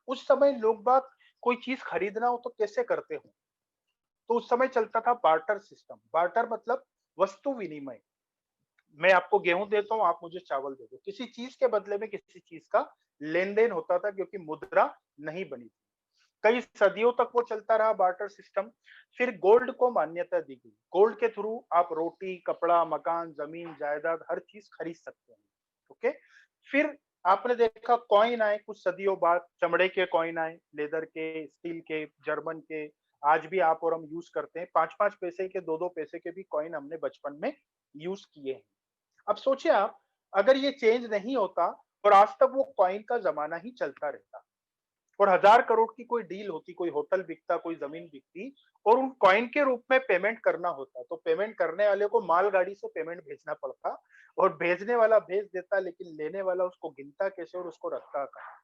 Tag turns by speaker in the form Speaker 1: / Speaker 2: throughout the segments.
Speaker 1: उस समय लोग बाग कोई चीज खरीदना हो तो कैसे करते हो? तो उस समय चलता था बार्टर सिस्टम। बार्टर मतलब वस्तु विनिमय। मैं आपको गेहूं देता हूं, आप मुझे चावल दे दो। किसी चीज के बदले में किसी चीज का लेन देन होता था, क्योंकि मुद्रा नहीं बनी थी। कई सदियों तक वो चलता रहा बार्टर सिस्टम। फिर गोल्ड को मान्यता दी गई। गोल्ड के थ्रू आप रोटी, कपड़ा, मकान, जमीन, जायदाद हर चीज खरीद सकते हैं। ओके। फिर आपने देखा कॉइन आए कुछ सदियों बाद। चमड़े के कॉइन आए, लेदर के, स्टील के, जर्मन के। आज भी आप और हम यूज करते हैं। 5-5 पैसे के, 2-2 पैसे के भी कॉइन हमने बचपन में यूज किए हैं। अब सोचिए आप, अगर ये चेंज नहीं होता और आज तक वो कॉइन का जमाना ही चलता रहता, और 1000 करोड़ की कोई डील होती, कोई होटल बिकता, कोई जमीन बिकती, और उन कॉइन के रूप में पेमेंट करना होता, तो पेमेंट करने वाले को मालगाड़ी से पेमेंट भेजना पड़ता, और भेजने वाला भेज देता, लेकिन लेने वाला उसको गिनता कैसे और उसको रखता कहाँ?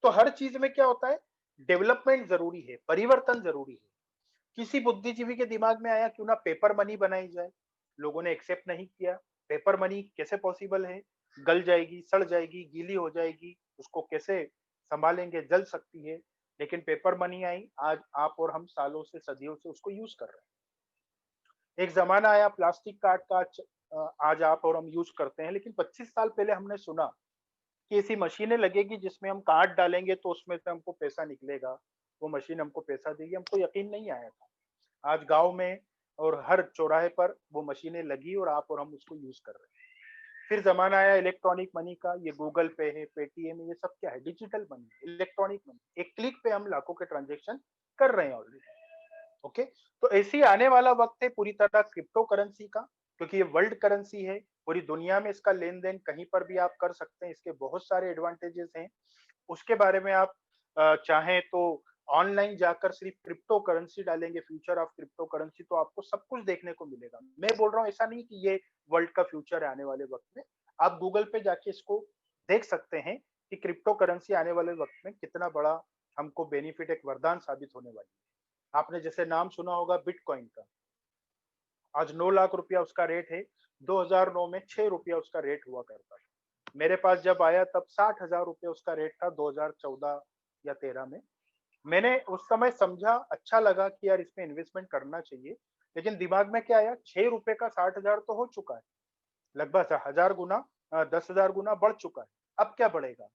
Speaker 1: तो हर चीज में क्या होता है, डेवलपमेंट जरूरी है, परिवर्तन जरूरी है। किसी बुद्धिजीवी के दिमाग में आया क्यों ना पेपर मनी बनाई जाए। लोगों ने एक्सेप्ट नहीं किया। पेपर मनी कैसे पॉसिबल है? गल जाएगी, सड़ जाएगी, गीली हो जाएगी, उसको कैसे संभालेंगे? जल सकती है। लेकिन पेपर मनी आई, आज आप और हम सालों से, सदियों से उसको यूज कर रहे हैं। एक जमाना आया प्लास्टिक कार्ड का, आज आप और हम यूज करते हैं, लेकिन 25 साल पहले हमने सुना कि ऐसी मशीनें लगेगी जिसमें हम कार्ड डालेंगे तो उसमें से हमको पैसा निकलेगा, वो मशीन हमको पैसा देगी। हमको यकीन नहीं आया था। आज गांव में और हर चौराहे पर वो मशीनें लगी और आप और हम उसको यूज कर रहे हैं। फिर जमाना आया इलेक्ट्रॉनिक मनी का। ये गूगल पे है, पेटीएम है, ये सब क्या है? Digital money, electronic money. एक क्लिक पे हम लाखों के ट्रांजेक्शन कर रहे हैं ऑलरेडी। ओके। तो ऐसे ही आने वाला वक्त है पूरी तरह क्रिप्टो करेंसी का, क्योंकि ये वर्ल्ड करेंसी है। पूरी दुनिया में इसका लेन देन कहीं पर भी आप कर सकते हैं। इसके बहुत सारे एडवांटेजेस हैं। उसके बारे में आप चाहें तो ऑनलाइन जाकर सिर्फ क्रिप्टो करेंसी डालेंगे, फ्यूचर ऑफ क्रिप्टो करेंसी, तो आपको सब कुछ देखने को मिलेगा। मैं बोल रहा हूँ ऐसा नहीं कि ये वर्ल्ड का फ्यूचर है आने वाले वक्त में। आप गूगल पे जाके इसको देख सकते हैं कि क्रिप्टो करेंसी आने वाले वक्त में कितना बड़ा हमको बेनिफिट, एक वरदान साबित होने वाली है। आपने जैसे नाम सुना होगा बिटकॉइन का। आज 9 लाख रुपया उसका रेट है। 2009 में 6 रुपया उसका रेट हुआ करता था। मेरे पास जब आया तब 60,000 रुपये उसका रेट था, 2014 या 13 में। मैंने उस समय समझा, अच्छा लगा कि यार इसमें इन्वेस्टमेंट करना चाहिए। लेकिन दिमाग में क्या आया, 6 रुपए का 60,000 तो हो चुका है, लगभग 1000 गुना, 10,000 गुना बढ़ चुका है। अब क्या बढ़ेगा?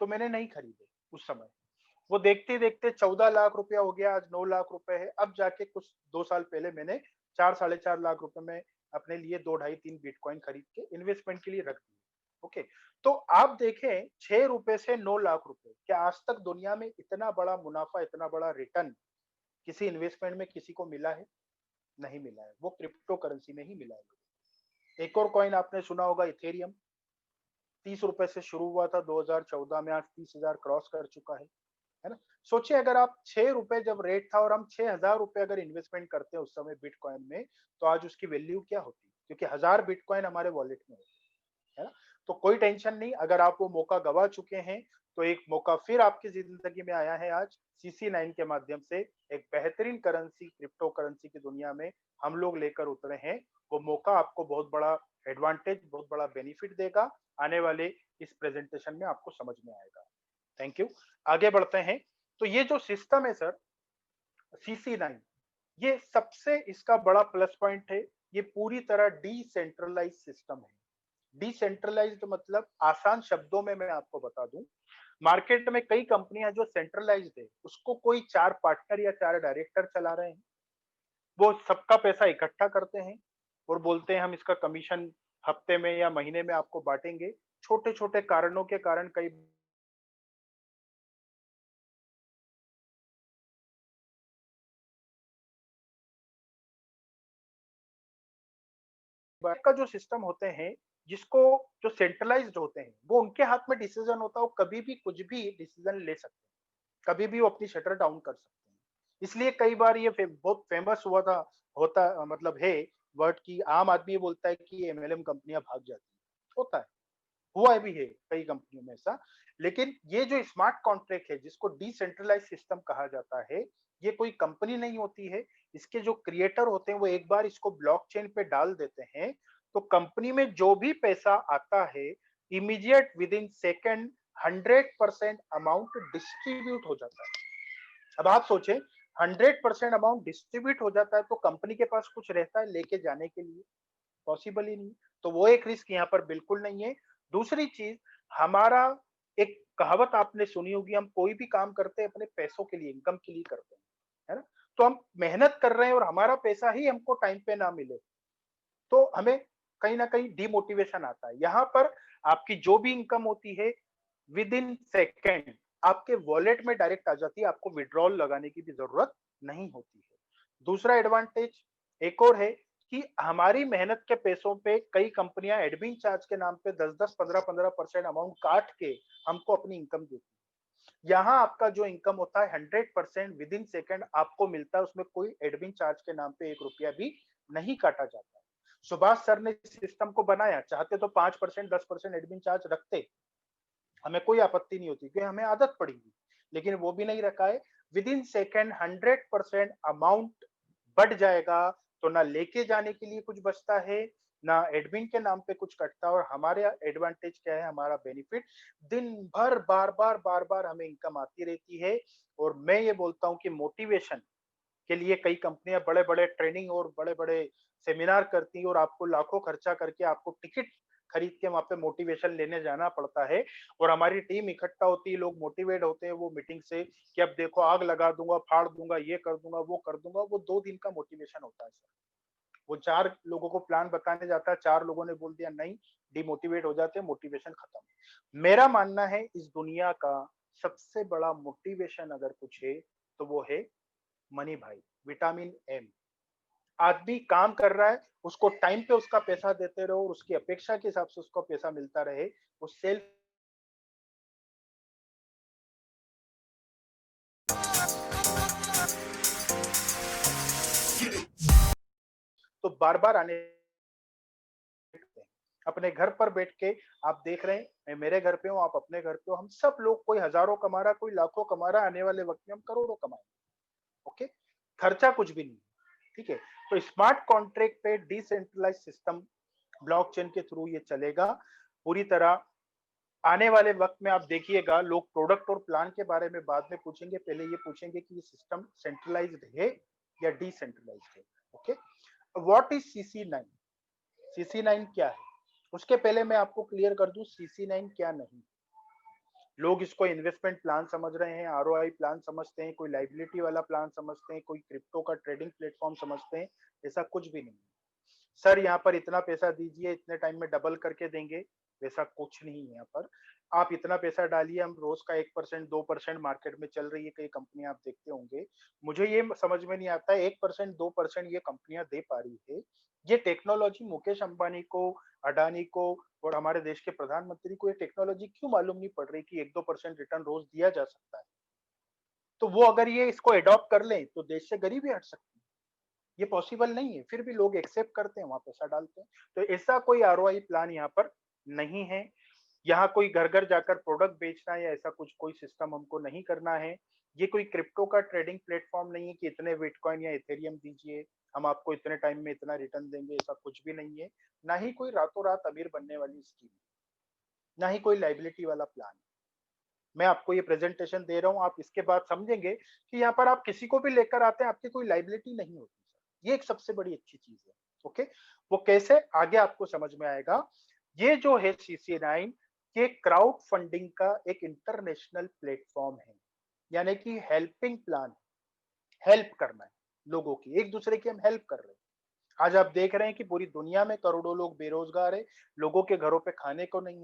Speaker 1: तो मैंने नहीं खरीदे उस समय। वो देखते देखते 14 लाख रुपया हो गया, आज 9 लाख रुपए है। अब जाके कुछ 2 साल पहले मैंने 4-4.5 लाख रुपए में अपने लिए 2 ढाई 3 बिटकॉइन खरीद के इन्वेस्टमेंट के लिए रख दिए। ओके। तो आप देखें, 6 रुपए से 9 लाख रुपए, क्या आज तक दुनिया में इतना बड़ा मुनाफा, इतना बड़ा रिटर्न किसी इन्वेस्टमेंट में किसी को मिला है? नहीं मिला है। वो क्रिप्टो करेंसी में ही मिला है। एक और कॉइन आपने सुना होगा, इथेरियम। 30 रुपए से शुरू हुआ था 2014 में, आज 30,000 क्रॉस कर चुका है ना? सोचिए, अगर आप 6 रुपए जब रेट था और हम 6,000 रुपए अगर इन्वेस्टमेंट करते हैं उस समय बिटकॉइन में, तो आज उसकी वैल्यू क्या होती? क्योंकि 1000 बिटकॉइन हमारे वॉलेट में होते, है ना? तो कोई टेंशन नहीं। अगर आप वो मौका गवा चुके हैं, तो एक मौका फिर आपकी जिंदगी में आया है आज। CC9 के माध्यम से एक बेहतरीन करेंसी, क्रिप्टो करेंसी की दुनिया में हम लोग लेकर उतरे हैं। वो मौका आपको बहुत बड़ा एडवांटेज, बहुत बड़ा बेनिफिट देगा। आने वाले इस प्रेजेंटेशन में आपको समझ में आएगा। Thank you. आगे बढ़ते हैं। तो ये जो सिस्टम है सर, CC9, ये सबसे इसका बड़ा प्लस पॉइंट है। ये पूरी तरह डिसेंट्रलाइज सिस्टम है। डिसेंट्रलाइज्ड मतलब, आसान शब्दों में मैं आपको बता दूं, मार्केट में कई कंपनियां जो सेंट्रलाइज्ड है, उसको कोई 4 पार्टनर या 4 डायरेक्टर चला रहे हैं। वो सबका पैसा इकट्ठा करते हैं और बोलते हैं हम इसका कमीशन हफ्ते में या महीने में आपको बांटेंगे। छोटे छोटे कारणों के कारण कई बार का जो सिस्टम होते हैं, जिसको, जो सेंट्रलाइज्ड होते हैं, वो उनके हाथ में डिसीजन होता है। वो कभी भी कुछ भी डिसीजन ले सकते हैं, कभी भी वो अपनी शटर डाउन कर सकते हैं। इसलिए कई बार ये बहुत फेमस हुआ था, होता मतलब है वर्ड की, आम आदमी बोलता है कि MLM कंपनियां भाग जाती है। होता है, हुआ भी है कई कंपनियों में ऐसा। लेकिन ये जो स्मार्ट कॉन्ट्रैक्ट है, जिसको डिसेंट्रलाइज सिस्टम कहा जाता है, ये कोई कंपनी नहीं होती है। इसके जो क्रिएटर होते हैं, वो एक बार इसको ब्लॉकचेन पे डाल देते हैं, तो कंपनी में जो भी पैसा आता है, immediate with in second 100% amount distribute हो जाता है। अब आप सोचें 100% अमाउंट डिस्ट्रीब्यूट हो जाता है तो कंपनी के पास कुछ रहता है लेके जाने के लिए? पॉसिबल ही नहीं। तो वो एक रिस्क यहाँ पर बिल्कुल नहीं है। दूसरी चीज, हमारा एक कहावत आपने सुनी होगी, हम कोई भी काम करते हैं अपने पैसों के लिए, इनकम के लिए करते हैं, है ना? तो हम मेहनत कर रहे हैं और हमारा पैसा ही हमको टाइम पे ना मिले तो हमें कहीं ना कहीं डिमोटिवेशन आता है। यहाँ पर आपकी जो भी इनकम होती है विद इन सेकेंड आपके वॉलेट में डायरेक्ट आ जाती है, आपको विड्रॉल लगाने की भी जरूरत नहीं होती है। दूसरा एडवांटेज एक और है कि हमारी मेहनत के पैसों पे कई कंपनियां एडमिन चार्ज के नाम पे 10-10, 15-15% अमाउंट काट के हमको अपनी इनकम देती है। यहाँ आपका जो इनकम होता है 100% विद इन सेकेंड आपको मिलता है, उसमें कोई एडमिन चार्ज के नाम पे 1 रुपया भी नहीं काटा जाता है। सुभाष सर ने सिस्टम को बनाया, चाहते तो 5%, 10% एडमिन चार्ज रखते, हमें कोई आपत्ति नहीं होती क्योंकि हमें आदत पड़ेगी, लेकिन वो भी नहीं रखा है। विद इन सेकेंड 100% अमाउंट बढ़ जाएगा तो ना लेके जाने के लिए कुछ बचता है, ना एडमिन के नाम पे कुछ कटता है। और हमारे एडवांटेज क्या है, हमारा बेनिफिट दिन भर बार बार हमें इनकम आती रहती है। और मैं ये बोलता हूँ कि मोटिवेशन के लिए कई कंपनियां बड़े बड़े ट्रेनिंग और बड़े बड़े सेमिनार करती है और आपको लाखों खर्चा करके आपको टिकट खरीद के वहां पे मोटिवेशन लेने जाना पड़ता है। और हमारी टीम इकट्ठा होती है, लोग मोटिवेट होते हैं वो मीटिंग से कि अब देखो आग लगा दूंगा, फाड़ दूंगा, ये कर दूंगा, वो कर दूंगा। वो 2 दिन का मोटिवेशन होता है सर। वो 4 लोगों को प्लान बताने जाता है, 4 लोगों ने बोल दिया नहीं, डिमोटिवेट हो जाते हैं, मोटिवेशन खत्म। मेरा मानना है इस दुनिया का सबसे बड़ा मोटिवेशन अगर कुछ है तो वो है मनी भाई, विटामिन एम। आदमी काम कर रहा है, उसको टाइम पे उसका पैसा देते रहो और उसकी अपेक्षा के हिसाब से उसको पैसा मिलता रहे, वो सेल्फ तो बार बार आने लगते हैं। अपने घर पर बैठ के आप देख रहे हैं, मैं मेरे घर पे हूँ, आप अपने घर पे हो, हम सब लोग, कोई हजारों कमा रहा, कोई लाखों कमा रहा, आने वाले वक्त में हम करोड़ों कमाएंगे। ओके, खर्चा कुछ भी नहीं, ठीक है। तो स्मार्ट कॉन्ट्रैक्ट पे डिसेंट्रलाइज सिस्टम ब्लॉकचेन के थ्रू ये चलेगा पूरी तरह। आने वाले वक्त में आप देखिएगा, लोग प्रोडक्ट और प्लान के बारे में बाद में पूछेंगे, पहले ये पूछेंगे कि ये सिस्टम सेंट्रलाइज्ड है या डिसेंट्रलाइज्ड है। Okay, what is CC9? CC9 क्या है, उसके पहले मैं आपको क्लियर कर दूं CC9 क्या नहीं। लोग इसको इन्वेस्टमेंट प्लान समझ रहे हैं, ROI प्लान समझते हैं, कोई लाइबिलिटी वाला प्लान समझते हैं, कोई क्रिप्टो का ट्रेडिंग प्लेटफॉर्म समझते हैं। ऐसा कुछ भी नहीं है। सर यहाँ पर इतना पैसा दीजिए, इतने टाइम में डबल करके देंगे, वैसा कुछ नहीं है यहाँ पर। आप इतना पैसा डालिए, हम रोज का 1%, 2% मार्केट में चल रही है, कई कंपनियां आप देखते होंगे। मुझे ये समझ में नहीं आता है 1%, 2% ये कंपनियां दे पा रही है। ये टेक्नोलॉजी मुकेश अंबानी को, अडानी को और हमारे देश के प्रधानमंत्री को ये टेक्नोलॉजी क्यों मालूम नहीं पड़ रही कि 1-2% रिटर्न रोज दिया जा सकता है? तो वो अगर ये इसको एडॉप्ट कर लें तो देश से गरीबी हट सकती है। ये पॉसिबल नहीं है, फिर भी लोग एक्सेप्ट करते हैं, वहां पैसा डालते हैं। तो ऐसा कोई ROI प्लान यहाँ पर नहीं है। यहाँ कोई घर घर जाकर प्रोडक्ट बेचना या ऐसा कुछ कोई सिस्टम हमको नहीं करना है। ये कोई क्रिप्टो का ट्रेडिंग प्लेटफॉर्म नहीं है कि इतने बिटकॉइन या इथेरियम दीजिए, हम आपको इतने टाइम में इतना रिटर्न देंगे, ऐसा कुछ भी नहीं है। ना ही कोई रातों रात अमीर बनने वाली स्कीम, ना ही कोई लाइबिलिटी वाला प्लान। मैं आपको ये प्रेजेंटेशन दे रहा हूँ, आप इसके बाद समझेंगे कि यहाँ पर आप किसी को भी लेकर आते हैं, आपकी कोई लाइबिलिटी नहीं होती सर। ये एक सबसे बड़ी अच्छी चीज है। ओके, वो कैसे आगे आपको समझ में आएगा। ये जो है CC9, ये क्राउड फंडिंग का एक इंटरनेशनल प्लेटफॉर्म है, यानी कि हेल्पिंग प्लान, हेल्प करना है लोगों की, एक दूसरे की हम हेल्प कर रहे हैं। आज आप देख रहे हैं कि पूरी दुनिया में करोड़ों लोग बेरोजगार है, लोगों के घरों पे खाने को नहीं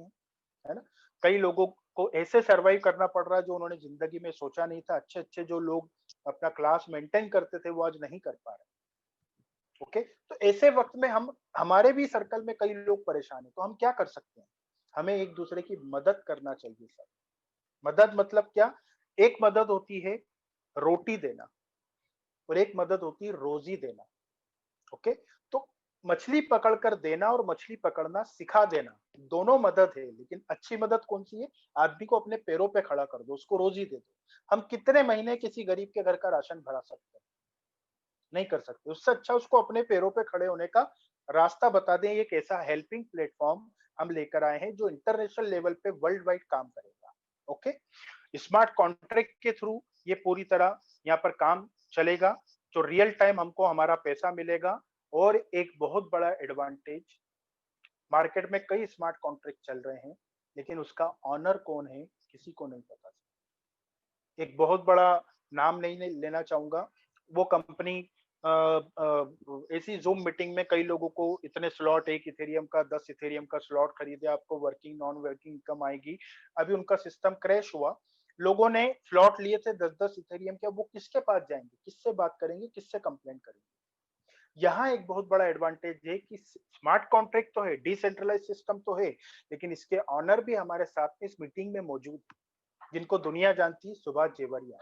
Speaker 1: है ना? कई लोगों को ऐसे सरवाइव करना पड़ रहा है जो उन्होंने जिंदगी में सोचा नहीं था। अच्छे-अच्छे जो लोग अपना क्लास मेंटेन करते थे, वो आज नहीं कर पा रहे। ओके, तो ऐसे वक्त में हम, हमारे भी सर्कल में कई लोग परेशान हैं, तो हम क्या कर सकते हैं? हमें एक दूसरे की मदद करना चाहिए सर। मदद मतलब क्या? एक मदद होती है रोटी देना और एक मदद होती है रोजी देना। ओके, तो मछली पकड़कर देना और मछली पकड़ना सिखा देना, दोनों मदद है, लेकिन अच्छी मदद कौन सी है? आदमी को अपने पैरों पे खड़ा कर दो, उसको रोजी दे दो। हम कितने महीने किसी गरीब के घर का राशन भरा सकते हैं? नहीं कर सकते। उससे अच्छा उसको अपने पैरों पे खड़े होने का रास्ता बता दें। एक ऐसा हेल्पिंग प्लेटफॉर्म हम लेकर आए हैं जो इंटरनेशनल लेवल पे वर्ल्ड वाइड काम करेगा। ओके, स्मार्ट कॉन्ट्रैक्ट के थ्रू ये पूरी तरह यहाँ पर काम चलेगा, जो रियल टाइम हमको हमारा पैसा मिलेगा। और एक बहुत बड़ा एडवांटेज, मार्केट में कई स्मार्ट कॉन्ट्रैक्ट चल रहे हैं, लेकिन उसका ऑनर कौन है किसी को नहीं पता। एक बहुत बड़ा नाम नहीं लेना चाहूंगा, वो कंपनी ऐसी जूम मीटिंग में कई लोगों को इतने स्लॉट, एक इथेरियम का 10 इथेरियम का स्लॉट खरीदे, आपको वर्किंग नॉन वर्किंग इनकम आएगी। अभी उनका सिस्टम क्रैश हुआ, लोगों ने स्लॉट लिए थे 10-10 इथेरियम के, अब वो किसके पास जाएंगे, किससे बात करेंगे, किससे कंप्लेंट करेंगे। यहाँ एक बहुत बड़ा एडवांटेज है कि स्मार्ट कॉन्ट्रैक्ट तो है, डिसेंट्रलाइज सिस्टम तो है, लेकिन इसके ऑनर भी हमारे साथ में इस मीटिंग में मौजूद, जिनको दुनिया जानती है, Subhash Jewaria,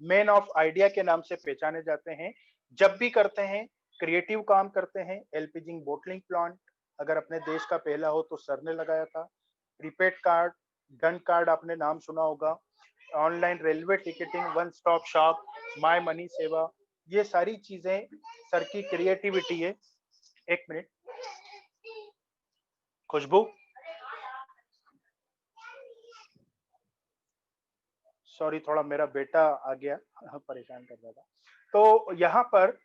Speaker 1: man of idea के नाम से पहचाने जाते हैं। जब भी करते हैं क्रिएटिव काम करते हैं। एलपीजी बोटलिंग प्लांट अगर अपने देश का पहला हो तो सर ने लगाया था। प्रीपेड कार्ड, डन कार्ड आपने नाम सुना होगा। Online railway ticketing, one stop shop, my money सेवा, ये सारी चीजें सर की क्रिएटिविटी है। एक मिनट, खुशबू, सॉरी थोड़ा मेरा बेटा आ गया, परेशान कर रहा था। तो यहाँ पर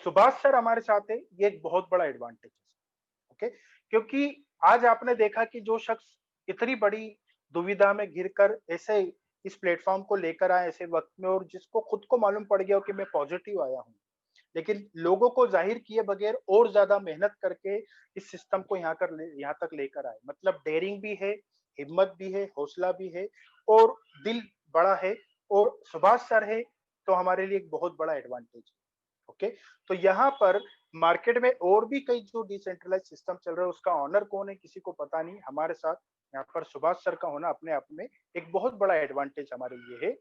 Speaker 1: सुभाष सर हमारे साथ है, ये एक बहुत बड़ा एडवांटेज है। ओके, क्योंकि आज आपने देखा कि जो शख्स इतनी बड़ी दुविधा में घिरकर ऐसे इस प्लेटफॉर्म को लेकर आए ऐसे वक्त में, और जिसको खुद को मालूम पड़ गया हो कि मैं पॉजिटिव आया हूँ, लेकिन लोगों को जाहिर किए बगैर और ज्यादा मेहनत करके इस सिस्टम को यहाँ तक लेकर आए। मतलब डेयरिंग भी है, हिम्मत भी है, हौसला भी है, और दिल बड़ा है, और सुभाष सर है, तो हमारे लिए एक बहुत बड़ा एडवांटेज है। ओके, तो यहाँ पर मार्केट में और भी कई जो डिसेंट्रलाइज सिस्टम चल रहा है, उसका ऑनर कौन है किसी को पता नहीं। हमारे साथ यहाँ पर सुभाष सर का होना अपने आप में एक बहुत बड़ा एडवांटेज हमारे लिए है।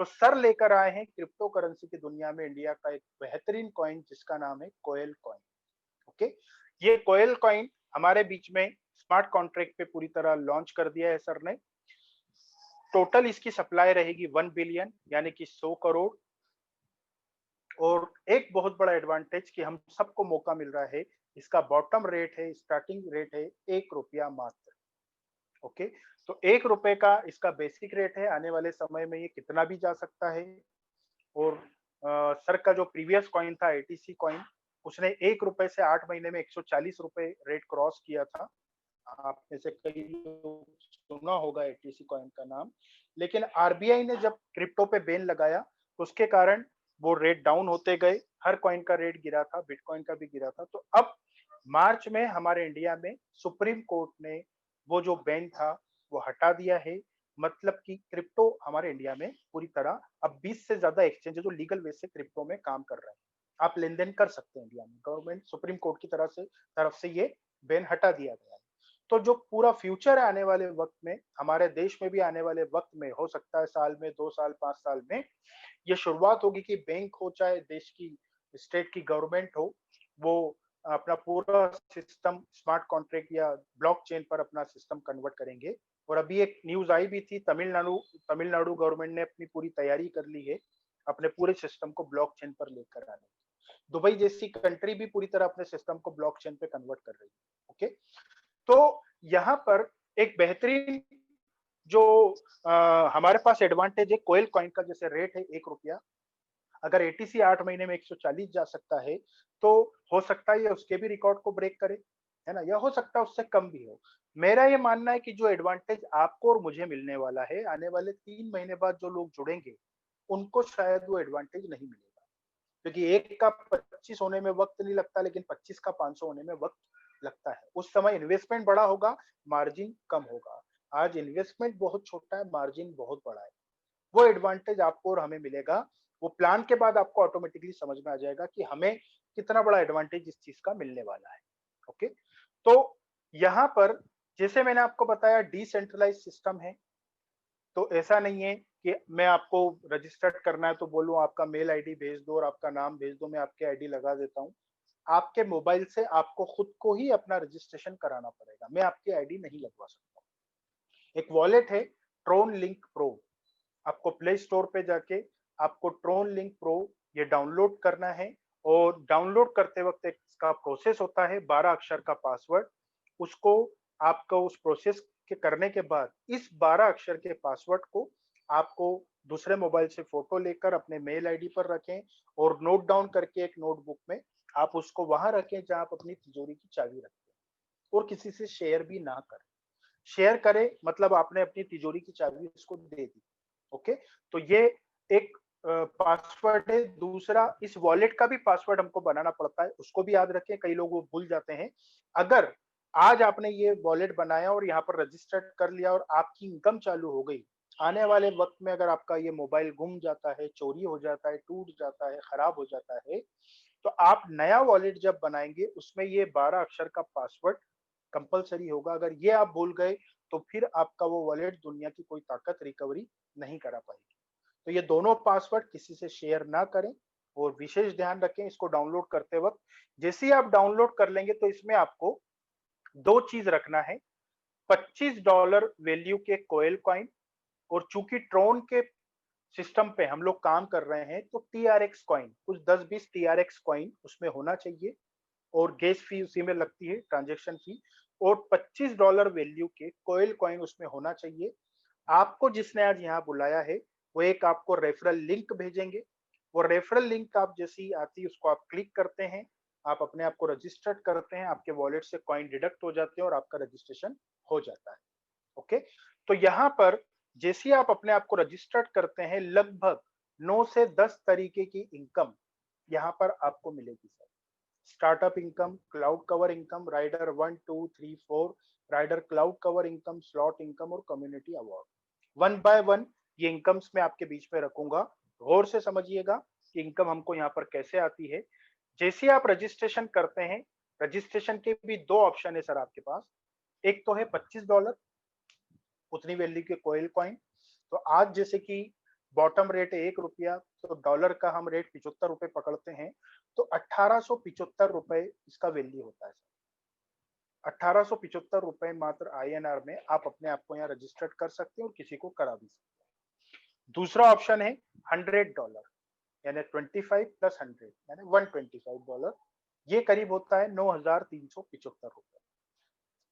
Speaker 1: तो सर लेकर आए हैं क्रिप्टो करेंसी की दुनिया में इंडिया का एक बेहतरीन कॉइन, जिसका नाम है कोयल कॉइन। ओके, ये कोयल कॉइन हमारे बीच में स्मार्ट कॉन्ट्रैक्ट पे पूरी तरह लॉन्च कर दिया है सर ने। टोटल इसकी सप्लाई रहेगी 1 बिलियन, यानी कि 100 करोड़। और एक बहुत बड़ा एडवांटेज कि हम सबको मौका मिल रहा है, इसका बॉटम रेट है, स्टार्टिंग रेट है 1 रुपया मात्र। ओके, तो 1 रुपए का इसका बेसिक रेट है, आने वाले समय में ये कितना भी जा सकता है। और सर का जो प्रीवियस कॉइन था एटीसी कॉइन, उसने 1 रुपए से 8 महीने में 140 रुपए रेट क्रॉस किया था। आप में से कई लोग सुना होगा एटीसी कॉइन का नाम। लेकिन आरबीआई ने जब क्रिप्टो पे बैन लगाया, तो उसके कारण वो रेट डाउन होते गए, हर कॉइन का रेट गिरा था, बिटकॉइन का भी गिरा था। तो अब मार्च में हमारे इंडिया में सुप्रीम कोर्ट ने वो जो बैन था वो हटा दिया है। मतलब कि क्रिप्टो हमारे इंडिया में पूरी तरह अब 20 से ज्यादा एक्सचेंज है जो लीगल वे से क्रिप्टो में काम कर रहे हैं, आप लेन देन कर सकते हैं इंडिया में। गवर्नमेंट सुप्रीम कोर्ट की तरफ से ये बैन हटा दिया गया है। तो जो पूरा फ्यूचर है आने वाले वक्त में, हमारे देश में भी आने वाले वक्त में, हो सकता है साल में, 2 साल, 5 साल में, ये शुरुआत होगी कि बैंक हो चाहे देश की स्टेट की गवर्नमेंट हो, वो अपना पूरा सिस्टम स्मार्ट कॉन्ट्रैक्ट या ब्लॉकचेन पर अपना सिस्टम कन्वर्ट करेंगे। और अभी एक न्यूज आई भी थी, तमिलनाडु गवर्नमेंट ने अपनी पूरी तैयारी कर ली है अपने पूरे सिस्टम को ब्लॉकचेन पर लेकर आने। दुबई जैसी कंट्री भी पूरी तरह अपने सिस्टम को ब्लॉकचेन पे कन्वर्ट कर रही है। ओके, तो यहाँ पर एक बेहतरीन जो हमारे पास एडवांटेज है कोयल कॉइन का, जैसे रेट है 1 रुपया, अगर एटीसी 8 महीने में 140 जा सकता है, तो हो सकता है ये उसके भी रिकॉर्ड को ब्रेक करे, है ना, या हो सकता है उससे कम भी हो। मेरा ये मानना है कि जो एडवांटेज आपको और मुझे मिलने वाला है, आने वाले 3 महीने बाद जो लोग जुड़ेंगे, उनको शायद वो एडवांटेज नहीं मिलेगा। क्योंकि एक का 25 होने में वक्त नहीं लगता, लेकिन 25 का 500 होने में वक्त लगता है। उस समय इन्वेस्टमेंट बड़ा होगा, मार्जिन कम होगा। आज इन्वेस्टमेंट बहुत छोटा है, मार्जिन बहुत बड़ा है। वो एडवांटेज आपको और हमें मिलेगा। वो प्लान के बाद आपको ऑटोमेटिकली समझ में आ जाएगा कि हमें कितना बड़ा एडवांटेज इस चीज का मिलने वाला है। ओके, तो यहाँ पर जैसे मैंने आपको बताया डिसेंट्रलाइज सिस्टम है, तो ऐसा नहीं है कि मैं आपको रजिस्टर्ड करना है तो बोलूं आपका मेल आईडी भेज दो और आपका नाम भेज दो, मैं आपके आईडी लगा देता हूँ। आपके मोबाइल से आपको खुद को ही अपना रजिस्ट्रेशन कराना पड़ेगा, मैं आपकी आईडी नहीं लगवा सकता। एक वॉलेट है ट्रोन लिंक प्रो, आपको प्ले स्टोर पे जाके आपको ट्रोन लिंक प्रो ये डाउनलोड करना है। और डाउनलोड करते वक्त एक इसका प्रोसेस होता है, 12 अक्षर का पासवर्ड, उसको आपको उस प्रोसेस के करने के बाद इस 12 अक्षर के पासवर्ड को आपको दूसरे मोबाइल से फोटो लेकर अपने मेल आईडी पर रखें और नोट डाउन करके एक नोटबुक में आप उसको वहां रखें जहां आप अपनी तिजोरी की चाबी रखते हैं और किसी से शेयर भी ना करें। शेयर करें मतलब आपने अपनी तिजोरी की चाबी उसको दे दी। ओके, तो ये एक पासवर्ड है। दूसरा, इस वॉलेट का भी पासवर्ड हमको बनाना पड़ता है, उसको भी याद रखें, कई लोग वो भूल जाते हैं। अगर आज आपने ये वॉलेट बनाया और यहाँ पर रजिस्टर्ड कर लिया और आपकी इनकम चालू हो गई, आने वाले वक्त में अगर आपका ये मोबाइल गुम जाता है, चोरी हो जाता है, टूट जाता है, खराब हो जाता है, तो आप नया वॉलेट जब बनाएंगे उसमें ये 12 अक्षर का पासवर्ड कंपलसरी होगा। अगर ये आप भूल गए तो फिर आपका वो वॉलेट दुनिया की कोई ताकत रिकवरी नहीं करा पाएगी। तो ये दोनों पासवर्ड किसी से शेयर ना करें और विशेष ध्यान रखें इसको डाउनलोड करते वक्त। जैसे ही आप डाउनलोड कर लेंगे तो इसमें आपको दो चीज रखना है, $25 वैल्यू के कोयल कॉइन, और चूंकि ट्रोन के सिस्टम पे हम लोग काम कर रहे हैं तो टीआरएक्स कॉइन, कुछ 10-20 टीआरएक्स कॉइन उसमें होना चाहिए और गैस फी उसी में लगती है, ट्रांजेक्शन फी, और $25 वैल्यू के कोयल कॉइन उसमें होना चाहिए। आपको जिसने आज यहाँ बुलाया है वो एक आपको रेफरल लिंक भेजेंगे। वो रेफरल लिंक आप जैसी आती है उसको आप क्लिक करते हैं, आप अपने आप को रजिस्टर्ड करते हैं, आपके वॉलेट से कॉइन डिडक्ट हो जाते हैं और आपका रजिस्ट्रेशन हो जाता है। ओके, तो यहाँ पर जैसे ही आप अपने आप को रजिस्टर्ड करते हैं लगभग 9 से 10 तरीके की इनकम यहाँ पर आपको मिलेगी sir. Startup income, cloud cover income, rider 1 2 3 4, rider cloud cover income, slot income और community award. One by one ये इनकम्स मैं आपके बीच में रखूंगा, गौर से समझिएगा कि इनकम हमको यहाँ पर कैसे आती है। जैसे ही आप रजिस्ट्रेशन करते हैं, रजिस्ट्रेशन के भी दो ऑप्शन है सर आपके पास। एक तो है $25, उतनी वैल्यू के कोयल कॉइन। तो आज जैसे कि बॉटम रेट है ₹1, तो डॉलर का हम रेट ₹75 पकड़ते हैं, तो ₹1875 इसका वैल्यू होता है। ₹1875 मात्र आईएनआर में आप अपने आप को यहाँ रजिस्टर्ड कर सकते हैं और किसी को करा भी सकते हैं। दूसरा ऑप्शन है $100, यानी 25 प्लस 100 यानी $125। ये करीब होता है ₹9,375।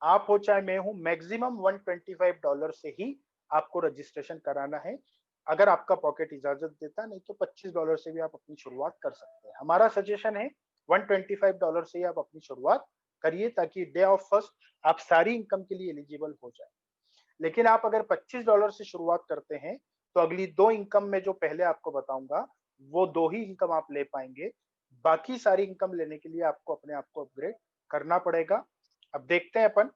Speaker 1: आप हो चाहे मैं हूं, मैक्सिमम $125 से ही आपको रजिस्ट्रेशन कराना है। अगर आपका पॉकेट इजाजत देता, नहीं तो $25 से भी आप अपनी शुरुआत कर सकते हैं। हमारा सजेशन है $125 से ही आप अपनी शुरुआत करिए ताकि डे ऑफ फर्स्ट आप सारी इनकम के लिए एलिजिबल हो जाए। लेकिन आप अगर $25 से शुरुआत करते हैं तो अगली दो इनकम में जो पहले आपको बताऊंगा वो दो ही इनकम आप ले पाएंगे। बाकी सारी इनकम लेने के लिए आपको अपने आप को अपग्रेड करना पड़ेगा। अब देखते हैं अपन।